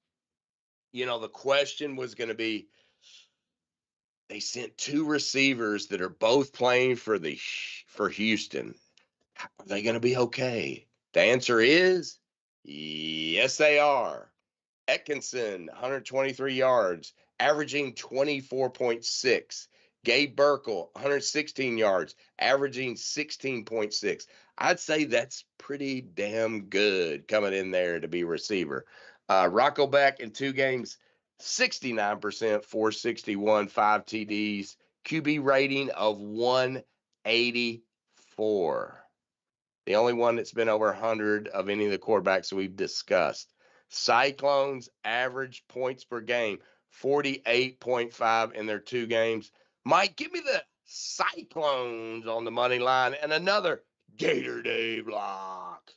The question was going to be, they sent 2 receivers that are both playing for Houston. Are they going to be okay? The answer is yes, they are. Atkinson, 123 yards, averaging 24.6. Gabe Burkle, 116 yards, averaging 16.6. I'd say that's pretty damn good coming in there to be a receiver. Rocco Beck in 2 games, 69%, 461, 5 TDs, QB rating of 184. The only one that's been over 100 of any of the quarterbacks we've discussed. Cyclones average points per game 48.5 in their 2 games. Mike, give me the Cyclones on the money line and another Gator Day block.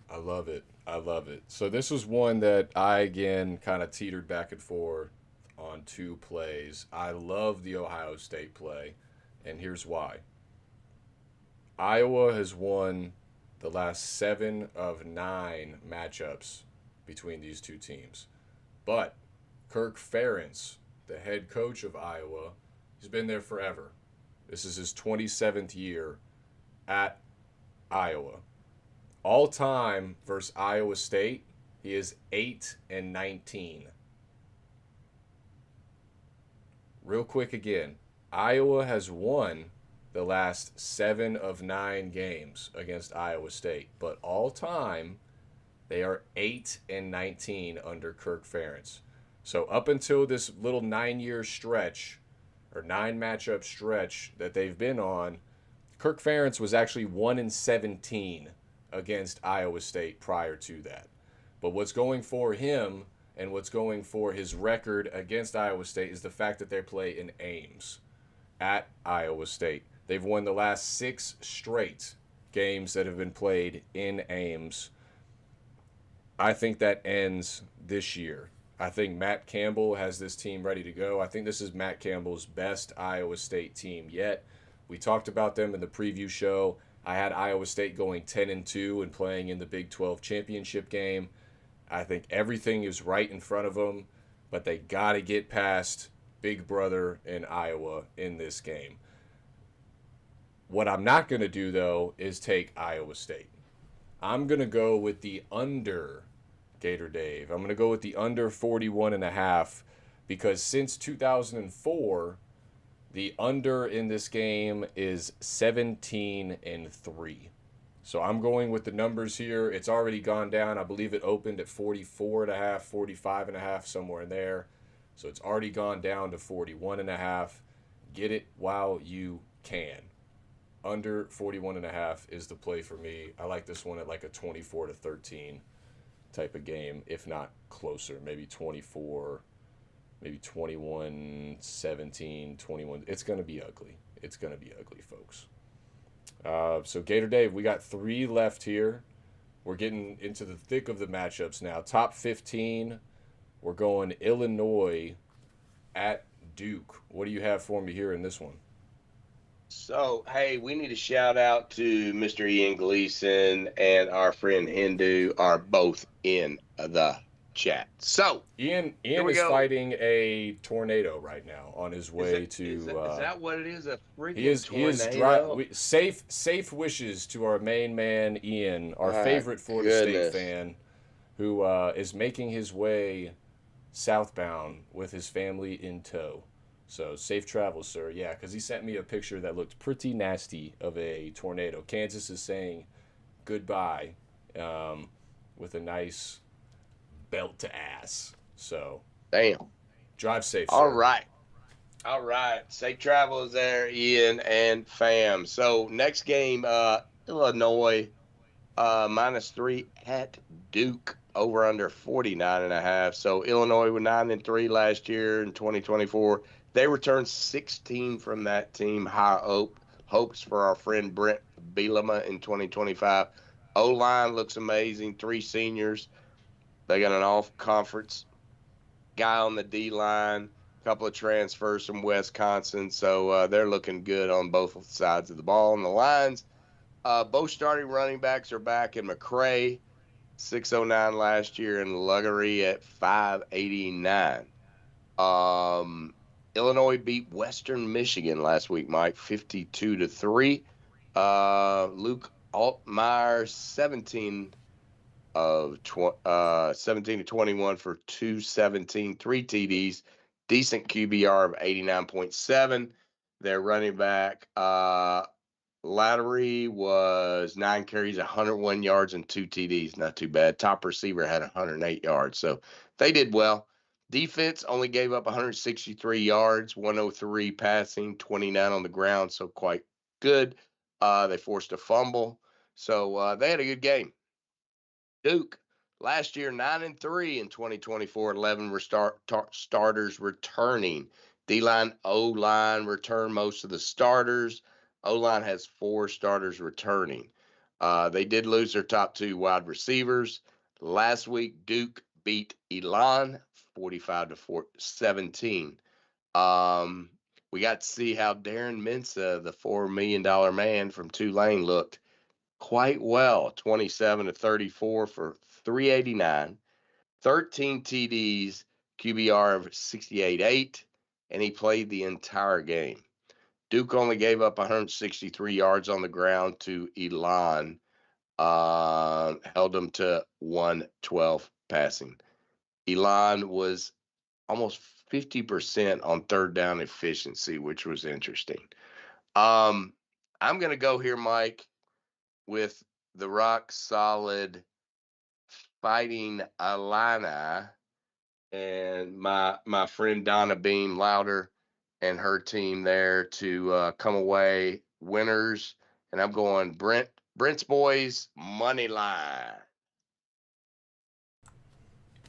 I love it. I love it. So this was one that I again kind of teetered back and forth on 2 plays. I love the Ohio State play, and here's why. Iowa has won the last 7 of 9 matchups between these 2 teams. But Kirk Ferentz, the head coach of Iowa, he's been there forever. This is his 27th year at Iowa. All time versus Iowa State, he is 8-19. Real quick again, Iowa has won the last 7 of 9 games against Iowa State, but all time they are 8-19 under Kirk Ferentz. So up until this little 9-year stretch or 9 matchup stretch that they've been on, Kirk Ferentz was actually 1-17 against Iowa State prior to that. But what's going for him and what's going for his record against Iowa State is the fact that they play in Ames at Iowa State. They've won the last 6 straight games that have been played in Ames. I think that ends this year. I think Matt Campbell has this team ready to go. I think this is Matt Campbell's best Iowa State team yet. We talked about them in the preview show. I had Iowa State going 10-2 and playing in the Big 12 championship game. I think everything is right in front of them, but they got to get past Big Brother in Iowa in this game. What I'm not going to do, though, is take Iowa State. I'm going to go with the under, Gator Dave. I'm going to go with the under 41.5 because since 2004, the under in this game is 17-3. So I'm going with the numbers here. It's already gone down. I believe it opened at 44.5, 45.5, somewhere in there. So it's already gone down to 41.5. Get it while you can. Under 41.5 is the play for me. I like this one at like a 24-13 type of game, if not closer. Maybe 24, maybe 21-17, 21. It's going to be ugly. It's going to be ugly, folks. So Gator Dave, we got 3 left here. We're getting into the thick of the matchups now. Top 15, we're going Illinois at Duke. What do you have for me here in this one? So, hey, we need a shout out to Mr. Ian Gleason and our friend Hindu are both in the chat. So, Ian is fighting a tornado right now on his way to. Is that what it is? A freaking tornado? Safe wishes to our main man Ian, our favorite Florida State fan, who is making his way southbound with his family in tow. So safe travels, sir. Yeah, because he sent me a picture that looked pretty nasty of a tornado. Kansas is saying goodbye with a nice belt to ass. So damn. Drive safe, sir. All right. Safe travels there, Ian and fam. So next game, Illinois -3 at Duke. Over under 49.5. So Illinois were 9-3 last year in 2024. They returned 16 from that team. High hopes for our friend Brent Bielema in 2025. O-line looks amazing. 3 seniors. They got an off-conference guy on the D-line. A couple of transfers from Wisconsin. So they're looking good on both sides of the ball. On the lines, both starting running backs are back in McCray, 609 last year, and Luggery at 589. Illinois beat Western Michigan last week, Mike, 52-3. Luke Altmaier, 17 to 21 for 217, 3 TDs, decent QBR of 89.7. Their running back, Lattery was 9 carries, 101 yards, and 2 TDs. Not too bad. Top receiver had 108 yards. So they did well. Defense only gave up 163 yards, 103 passing, 29 on the ground. So quite good. They forced a fumble. So they had a good game. Duke last year 9-3 in 2024. 11 starters returning. D-line, O-line return most of the starters. O-line has 4 starters returning. They did lose their top 2 wide receivers. Last week, Duke beat Elon 45-17. We got to see how Darren Mensah, the $4 million man from Tulane, looked quite well. 27-34 for 389, 13 TDs, QBR of 68.8, and he played the entire game. Duke only gave up 163 yards on the ground to Elon, held them to 112 passing. Elon was almost 50% on third down efficiency, which was interesting. I'm going to go here, Mike, with the rock solid Fighting Illini and my friend Donna Beam Louder and her team there to come away winners. And I'm going Brent's boys money line.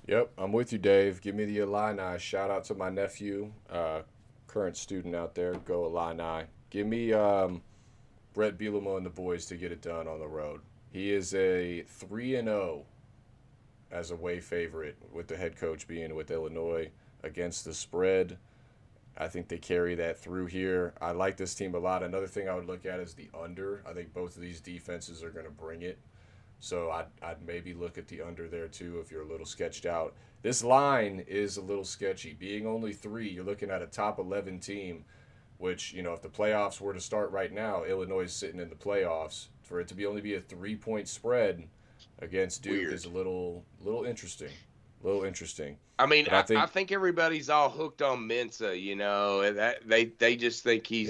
Yep, I'm with you, Dave. Give me the Illini. Shout out to my nephew, current student out there. Go Illini. Give me Brett Bielema and the boys to get it done on the road. He is a 3-0 as a way favorite, with the head coach being with Illinois against the spread. I think they carry that through here. I like this team a lot. Another thing I would look at is the under. I think both of these defenses are going to bring it. So I'd maybe look at the under there too if you're a little sketched out. This line is a little sketchy. Being only 3, you're looking at a top 11 team, which, if the playoffs were to start right now, Illinois is sitting in the playoffs. For it to only be a 3-point spread against Duke Weird. is a little interesting. A little interesting. I mean, But I think everybody's all hooked on Mensa, and that they just think he's,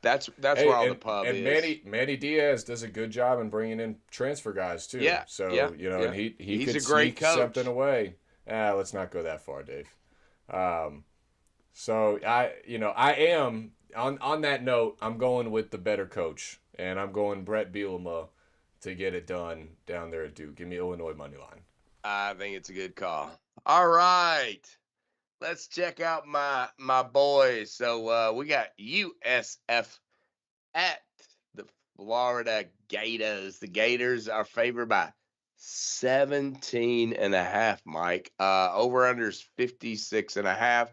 that's where all the pub and is. Manny Diaz does a good job in bringing in transfer guys too. Yeah, So yeah. and he He's could a great sneak coach. something away. Let's not go that far, Dave. So I am on that note. I'm going with the better coach, and I'm going Brett Bielema to get it done down there at Duke. Give me Illinois money line. I think it's a good call. All right. Let's check out my boys. So we got USF at the Florida Gators. The Gators are favored by 17.5, Mike. Over-unders 56.5.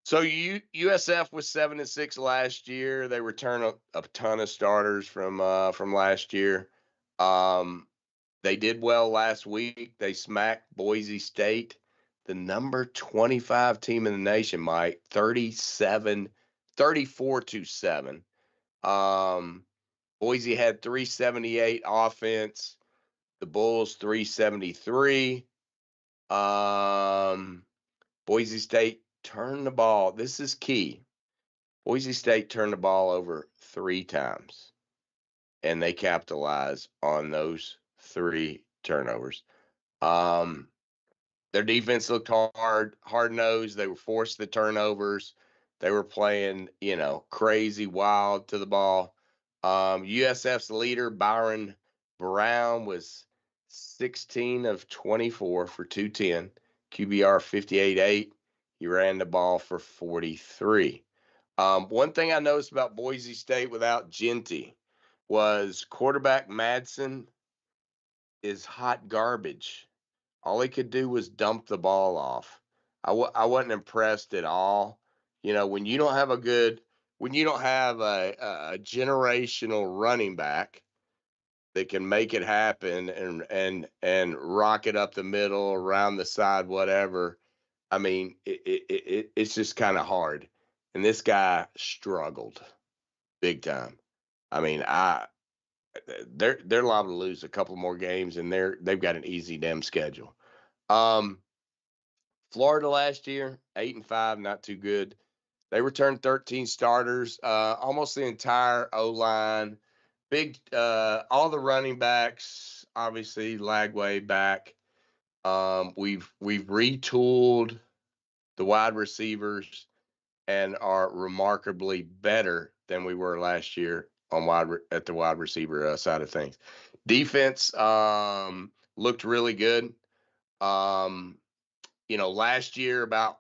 So USF was 7-6 last year. They returned a ton of starters from last year. They did well last week. They smacked Boise State, the number 25 team in the nation, Mike, 34-7. Boise had 378 offense. The Bulls 373. Boise State turned the ball. This is key. Boise State turned the ball over 3 times, and they capitalized on those 3 turnovers. Their defense looked hard-nosed. They were forced the turnovers. They were playing, crazy, wild to the ball. USF's leader, Byron Brown, was 16 of 24 for 210, QBR 58.8. He ran the ball for 43. One thing I noticed about Boise State without Genty was quarterback Madsen is hot garbage. All he could do was dump the ball off. I wasn't impressed at all. When you don't have a generational running back that can make it happen and rock it up the middle, around the side, whatever. I mean, it's just kind of hard. And this guy struggled big time. I mean, they're liable to lose a couple more games, and they've got an easy damn schedule. Florida last year, 8-5, not too good. They returned 13 starters, almost the entire O-line. All the running backs, obviously, Lagway back. We've retooled the wide receivers and are remarkably better than we were last year at the wide receiver side of things. Defense looked really good. Last year about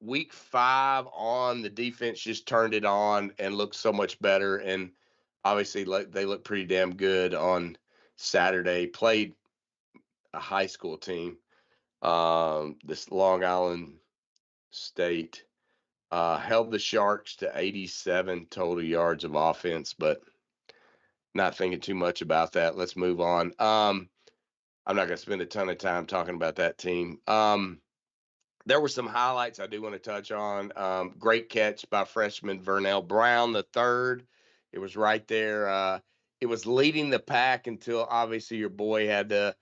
week 5 on, the defense just turned it on and looked so much better. And obviously, they looked pretty damn good on Saturday. Played a high school team, this Long Island State. Held the Sharks to 87 total yards of offense, but not thinking too much about that. Let's move on. I'm not going to spend a ton of time talking about that team. There were some highlights I do want to touch on. Great catch by freshman Vernell Brown the third. It was right there. It was leading the pack until obviously your boy had the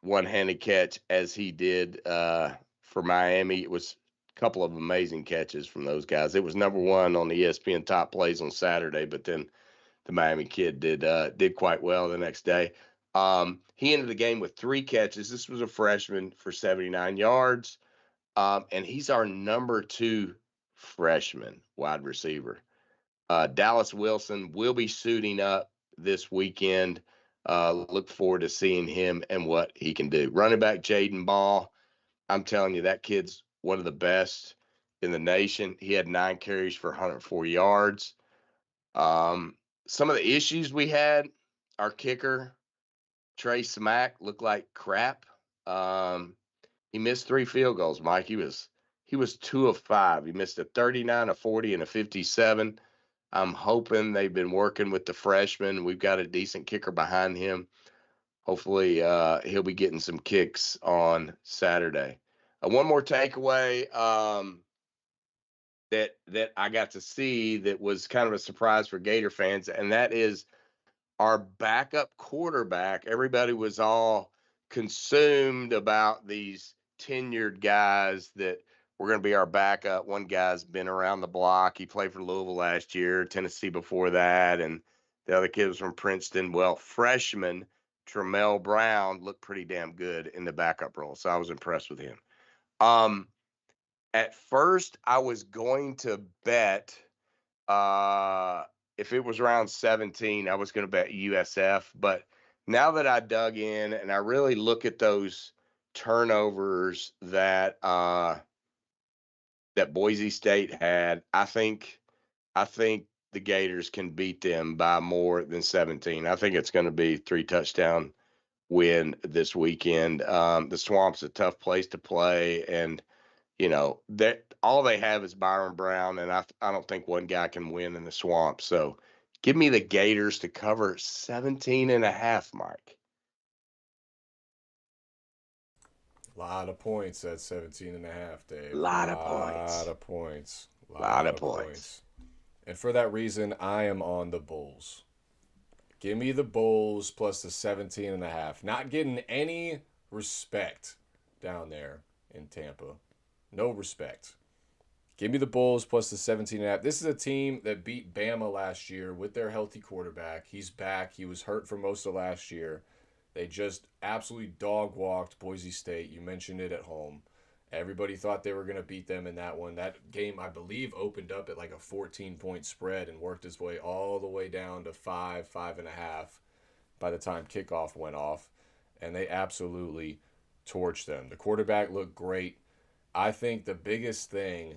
one-handed catch as he did for Miami. It was a couple of amazing catches from those guys. It was number 1 on the ESPN top plays on Saturday, but then the Miami kid did quite well the next day. He ended the game with 3 catches. This was a freshman for 79 yards. And he's our number 2 freshman wide receiver. Dallas Wilson will be suiting up this weekend. Look forward to seeing him and what he can do. Running back Jaden Ball, I'm telling you, that kid's one of the best in the nation. He had 9 carries for 104 yards. Some of the issues we had, our kicker, Trey Smack, looked like crap. He missed 3 field goals, Mike. He was 2 of 5. He missed a 39, a 40, and a 57. I'm hoping they've been working with the freshman. We've got a decent kicker behind him. Hopefully, he'll be getting some kicks on Saturday. One more takeaway that I got to see that was kind of a surprise for Gator fans, and that is our backup quarterback. Everybody was all consumed about these tenured guys that were going to be our backup. One guy's been around the block. He played for Louisville last year, Tennessee before that, and the other kid was from Princeton. Well, freshman Tramel Brown looked pretty damn good in the backup role, so I was impressed with him. At first, I was going to bet if it was around 17, I was going to bet USF. But now that I dug in and I really look at those turnovers that Boise State had, I think the Gators can beat them by more than 17. I think it's going to be 3 touchdown win this weekend. The Swamp's a tough place to play, and that all they have is Byron Brown, and I don't think one guy can win in the Swamp. So give me the Gators to cover 17.5, Mike. A lot of points at 17.5, Dave. Lot of points. Lot of points. And for that reason, I am on the Bulls. Give me the Bulls plus the 17.5. Not getting any respect down there in Tampa. No respect. Give me the Bulls plus the 17.5. This is a team that beat Bama last year with their healthy quarterback. He's back. He was hurt for most of last year. They just absolutely dog-walked Boise State. You mentioned it at home. Everybody thought they were going to beat them in that one. That game, I believe, opened up at like a 14-point spread and worked its way all the way down to 5.5 by the time kickoff went off. And they absolutely torched them. The quarterback looked great. I think the biggest thing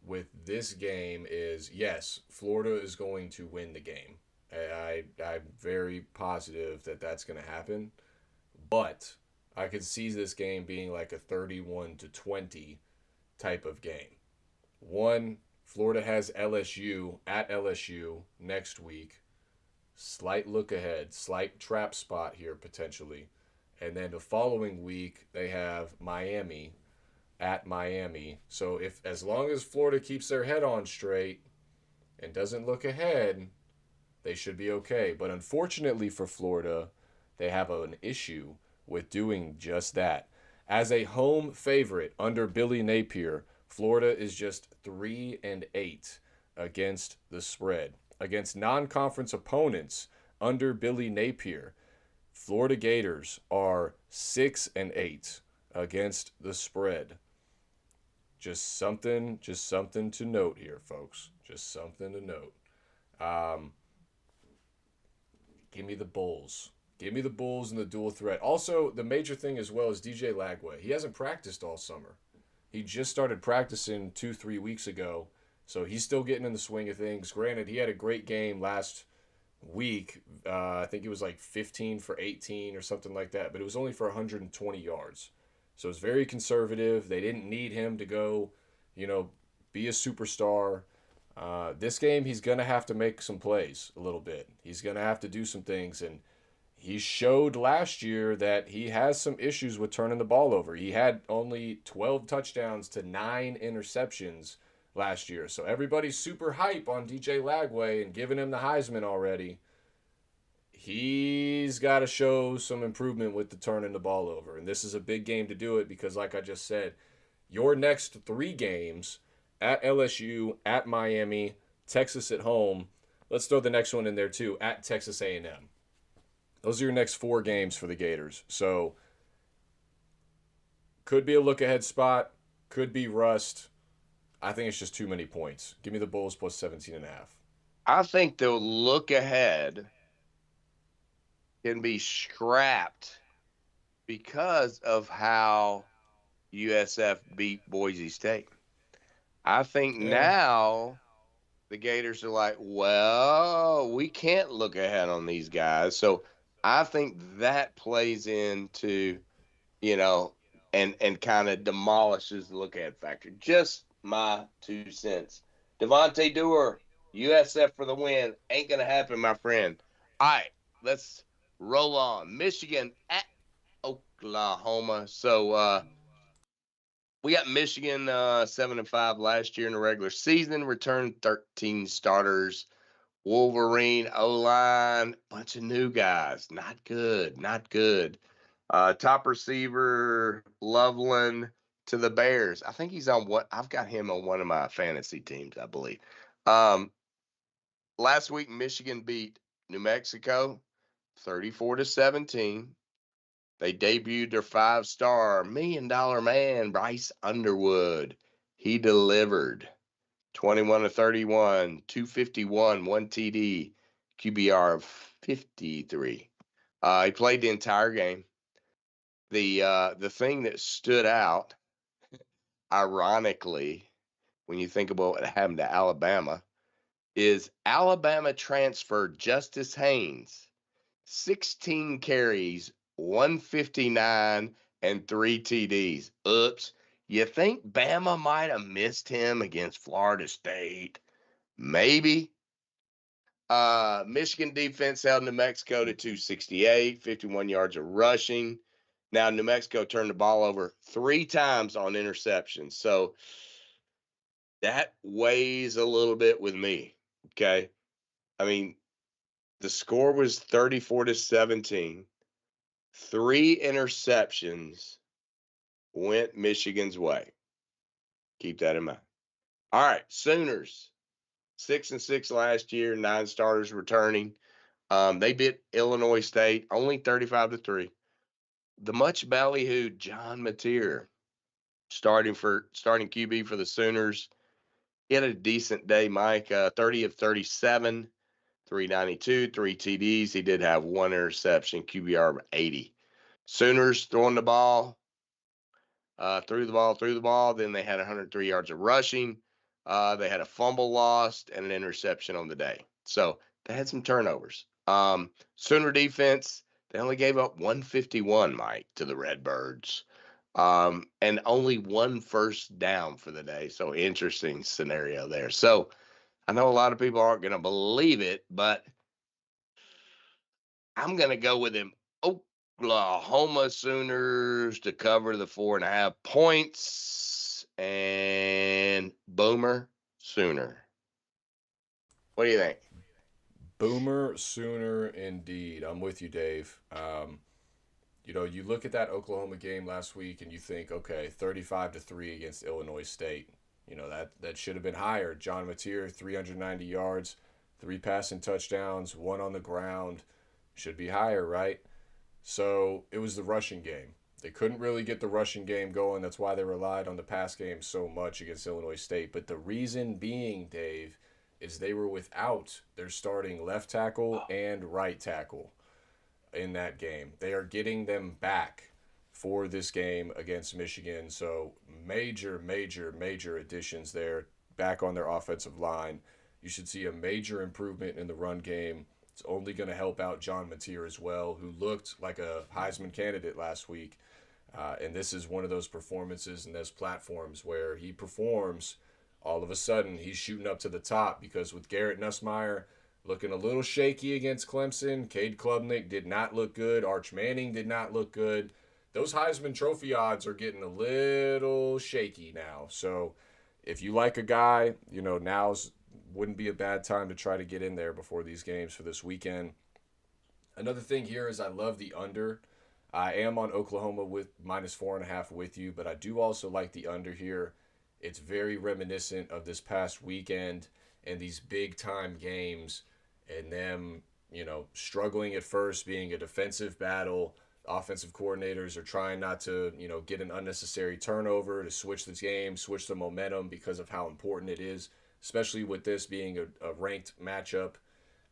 with this game is, yes, Florida is going to win the game. I'm very positive that that's going to happen. But I could see this game being like a 31-20 type of game. One, Florida has LSU at LSU next week. Slight look ahead, slight trap spot here potentially. And then the following week, they have Miami at Miami. So as long as Florida keeps their head on straight and doesn't look ahead, they should be okay. But unfortunately for Florida, they have an issue with doing just that. As a home favorite under Billy Napier, Florida is just 3-8 against the spread. Against non-conference opponents under Billy Napier, Florida Gators are 6-8 against the spread. Just something to note here, folks. Just something to note. Um, Give me the Bulls. Give me the Bulls and the dual threat. Also, the major thing as well is DJ Lagway. He hasn't practiced all summer. He just started practicing 2-3 weeks ago, so he's still getting in the swing of things. Granted, he had a great game last week. I think it was like 15 for 18 or something like that, but it was only for 120 yards. So it's very conservative. They didn't need him to go, be a superstar. This game, he's going to have to make some plays a little bit. He's going to have to do some things. And he showed last year that he has some issues with turning the ball over. He had only 12 touchdowns to 9 interceptions last year. So everybody's super hype on DJ Lagway and giving him the Heisman already. He's got to show some improvement with the turning the ball over. And this is a big game to do it because, like I just said, your next 3 games at LSU, at Miami, Texas at home. Let's throw the next one in there too, at Texas A&M. Those are your next 4 games for the Gators. So could be a look-ahead spot, could be rust. I think it's just too many points. Give me the Bulls plus 17.5. I think the look ahead can be scrapped because of how USF beat Boise State. I think now the Gators are like, well, we can't look ahead on these guys. So I think that plays into, and kind of demolishes the look ahead factor. Just my 2 cents. Devontae Dewar, USF for the win. Ain't going to happen, my friend. All right, let's roll on. Michigan at Oklahoma. So, we got Michigan 7-5 last year in the regular season. Returned 13 starters. Wolverine O-line, bunch of new guys. Not good, not good. Top receiver Loveland to the Bears. I think he's on what I've got him on one of my fantasy teams, I believe. Last week Michigan beat New Mexico 34-17. They debuted their 5-star $1 million man, Bryce Underwood. He delivered 21-31, 251, 1 TD, QBR of 53. He played the entire game. The thing that stood out, ironically, when you think about what happened to Alabama, is Alabama transferred Justice Haynes 16 carries, 159, and 3 TDs. Oops. You think Bama might have missed him against Florida State? Maybe. Michigan defense held New Mexico to 268, 51 yards of rushing. Now, New Mexico turned the ball over 3 times on interceptions. So that weighs a little bit with me. Okay. I mean, the score was 34-17. 3 interceptions went Michigan's way. Keep that in mind. All right, Sooners, 6-6 last year, 9 starters returning. They beat Illinois State only 35-3. The much ballyhooed John Mateer, starting QB for the Sooners. He had a decent day, Mike. 30 of 37, 392, 3 TDs. He did have 1 interception, QBR of 80. Sooners throwing the ball, threw the ball. Then they had 103 yards of rushing. They had a fumble lost and an interception on the day. So they had some turnovers. Sooner defense, they only gave up 151, Mike, to the Redbirds. And only 1 first down for the day. So interesting scenario there. So I know a lot of people aren't going to believe it, but I'm going to go with him. Oklahoma Sooners to cover the 4.5 points, and Boomer Sooner. What do you think? Boomer Sooner indeed. I'm with you, Dave. You look at that Oklahoma game last week and you think, okay, 35-3 against Illinois State. That should have been higher. John Mateer, 390 yards, 3 passing touchdowns, 1 on the ground. Should be higher, right? So it was the rushing game. They couldn't really get the rushing game going. That's why they relied on the pass game so much against Illinois State. But the reason being, Dave, is they were without their starting left tackle and right tackle in that game. They are getting them back for this game against Michigan. So major, major, major additions there back on their offensive line. You should see a major improvement in the run game. It's only going to help out John Mateer as well, who looked like a Heisman candidate last week. And this is one of those performances and those platforms where he performs. All of a sudden, he's shooting up to the top because with Garrett Nussmeier looking a little shaky against Clemson, Cade Klubnik did not look good. Arch Manning did not look good. Those Heisman Trophy odds are getting a little shaky now. So if you like a guy, now's wouldn't be a bad time to try to get in there before these games for this weekend. Another thing here is I love the under. I am on Oklahoma with -4.5 with you, but I do also like the under here. It's very reminiscent of this past weekend and these big time games and them, struggling at first, being a defensive battle. Offensive coordinators are trying not to, get an unnecessary turnover to switch the game, switch the momentum because of how important it is, especially with this being a ranked matchup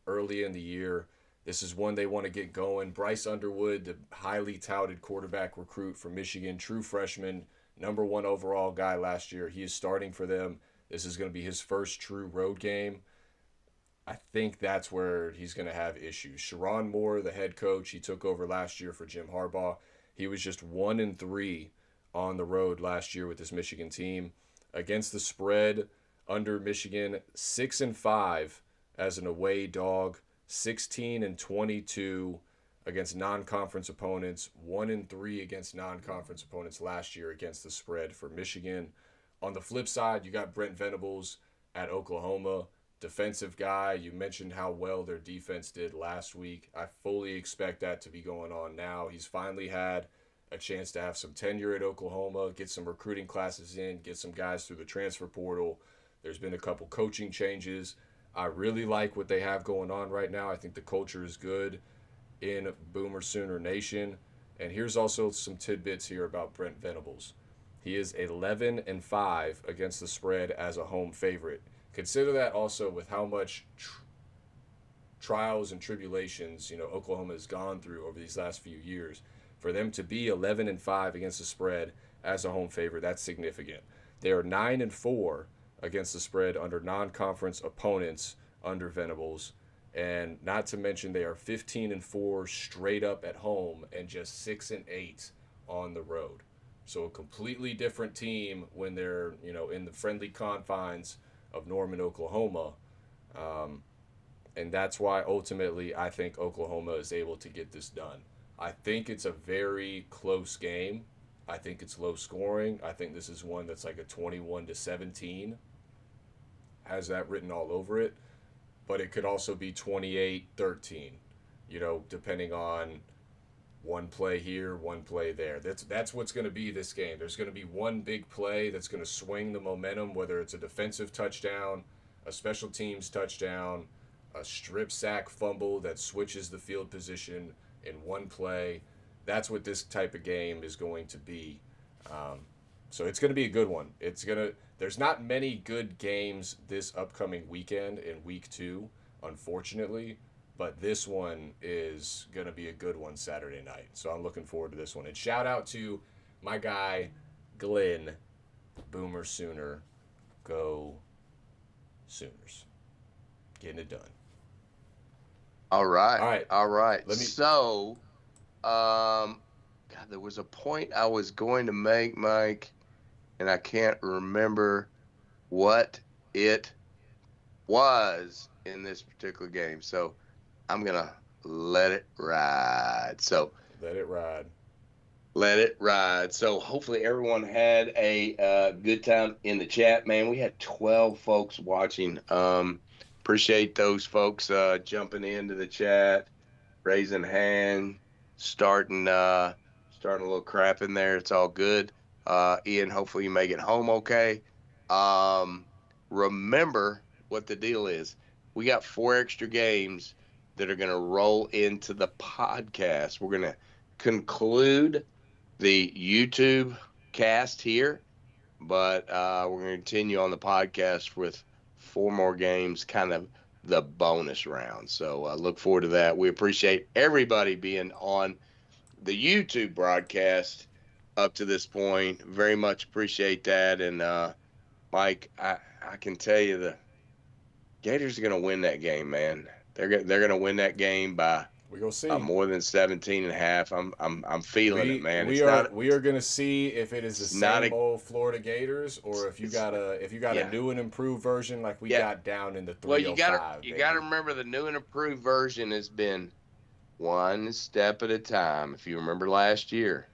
early in the year. This is one they want to get going. Bryce Underwood, the highly touted quarterback recruit from Michigan, true freshman, #1 overall guy last year. He is starting for them. This is going to be his first true road game. I think that's where he's going to have issues. Sharon Moore, the head coach, he took over last year for Jim Harbaugh. He was just 1-3 on the road last year with this Michigan team. Against the spread under Michigan, 6-5 as an away dog, 16-22 against non-conference opponents, 1-3 against non-conference opponents last year against the spread for Michigan. On the flip side, you got Brent Venables at Oklahoma, defensive guy. You mentioned how well their defense did last week. I fully expect that to be going on now. He's finally had a chance to have some tenure at Oklahoma, get some recruiting classes in, get some guys through the transfer portal. There's been a couple coaching changes. I really like what they have going on right now. I think the culture is good in Boomer Sooner Nation. And here's also some tidbits here about Brent Venables. He is 11-5 against the spread as a home favorite. Consider that also with how much trials and tribulations, Oklahoma has gone through over these last few years. For them to be 11-5 against the spread as a home favorite, that's significant. They are 9-4 against the spread under non-conference opponents under Venables. And not to mention they are 15-4 straight up at home and just 6-8 on the road. So a completely different team when they're, in the friendly confines of Norman, Oklahoma. And that's why ultimately I think Oklahoma is able to get this done. I think it's a very close game. I think it's low scoring. I think this is one that's like a 21-17. Has that written all over it. But it could also be 28-13, depending on one play here, one play there. That's what's going to be this game. There's going to be one big play that's going to swing the momentum, whether it's a defensive touchdown, a special teams touchdown, a strip sack fumble that switches the field position in one play. That's what this type of game is going to be. So it's going to be a good one. There's not many good games this upcoming weekend in week 2, unfortunately, but this one is going to be a good one Saturday night. So I'm looking forward to this one. And shout out to my guy, Glenn, Boomer Sooner. Go Sooners. Getting it done. All right. All right. God, there was a point I was going to make, Mike, and I can't remember what it was in this particular game. So I'm going to let it ride. Let it ride. So hopefully everyone had a good time in the chat, man. We had 12 folks watching. Appreciate those folks jumping into the chat, raising hand, starting a little crap in there. It's all good. Ian, hopefully you make it home okay. Remember what the deal is. We got 4 extra games that are going to roll into the podcast. We're going to conclude the YouTube cast here, but we're going to continue on the podcast with 4 more games, kind of the bonus round. So look forward to that. We appreciate everybody being on the YouTube broadcast up to this point. Very much appreciate that. And Mike, I can tell you the Gators are going to win that game, man. They're going to win that game by we gonna see more than 17.5. I'm feeling it, man. We are gonna see if it is the same old Florida Gators or if you got a new and improved version like we got down in the 305. Well, you got to remember the new and improved version has been one step at a time. If you remember last year,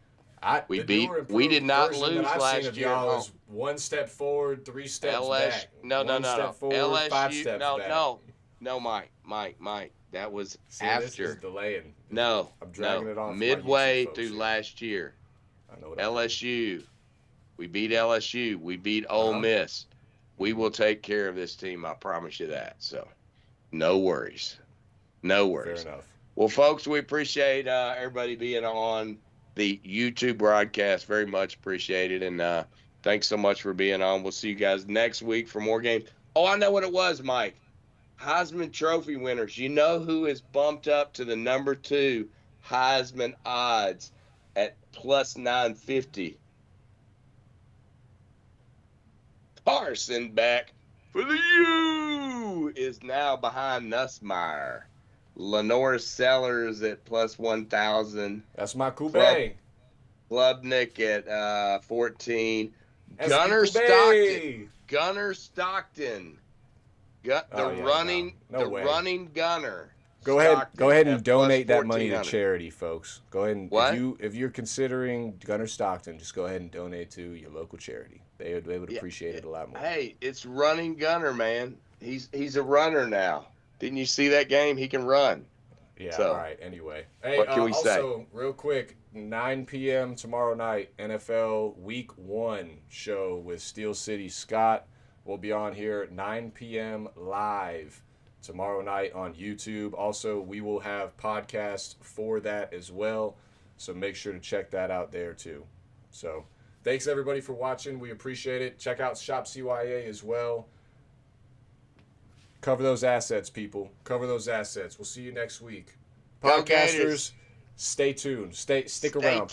we did not lose last year. Was 1 step forward, 3 steps back. No. Step forward, 5 steps back. No, Mike. That was after. This is delaying. No, I'm dragging it off. Midway through last year. I know what LSU. We beat LSU. We beat Ole Miss. We will take care of this team. I promise you that. So, no worries. No worries. Fair enough. Well, folks, we appreciate everybody being on the YouTube broadcast. Very much appreciated. And thanks so much for being on. We'll see you guys next week for more games. Oh, I know what it was, Mike. Heisman Trophy winners. You know who is bumped up to the number 2 Heisman odds at plus 950? Carson back for the U is now behind Nussmeier. Lenore Sellers at plus 1,000. That's my Koubay. Klubnik at 14. That's Gunner Stockton. Running gunner. Go ahead and donate that money to charity, folks. Go ahead and if you're considering Gunner Stockton, just go ahead and donate to your local charity. They would appreciate it a lot more. Hey, it's running gunner, man. He's a runner now. Didn't you see that game? He can run. Yeah. All right. Anyway, hey, what can we say? Also, real quick, 9 p.m. tomorrow night, NFL Week 1 show with Steel City Scott. We'll be on here at 9 p.m. live tomorrow night on YouTube. Also, we will have podcasts for that as well, so make sure to check that out there too. So, thanks everybody for watching. We appreciate it. Check out Shop CYA as well. Cover those assets, people. Cover those assets. We'll see you next week. Podcasters, stay tuned. Stick around.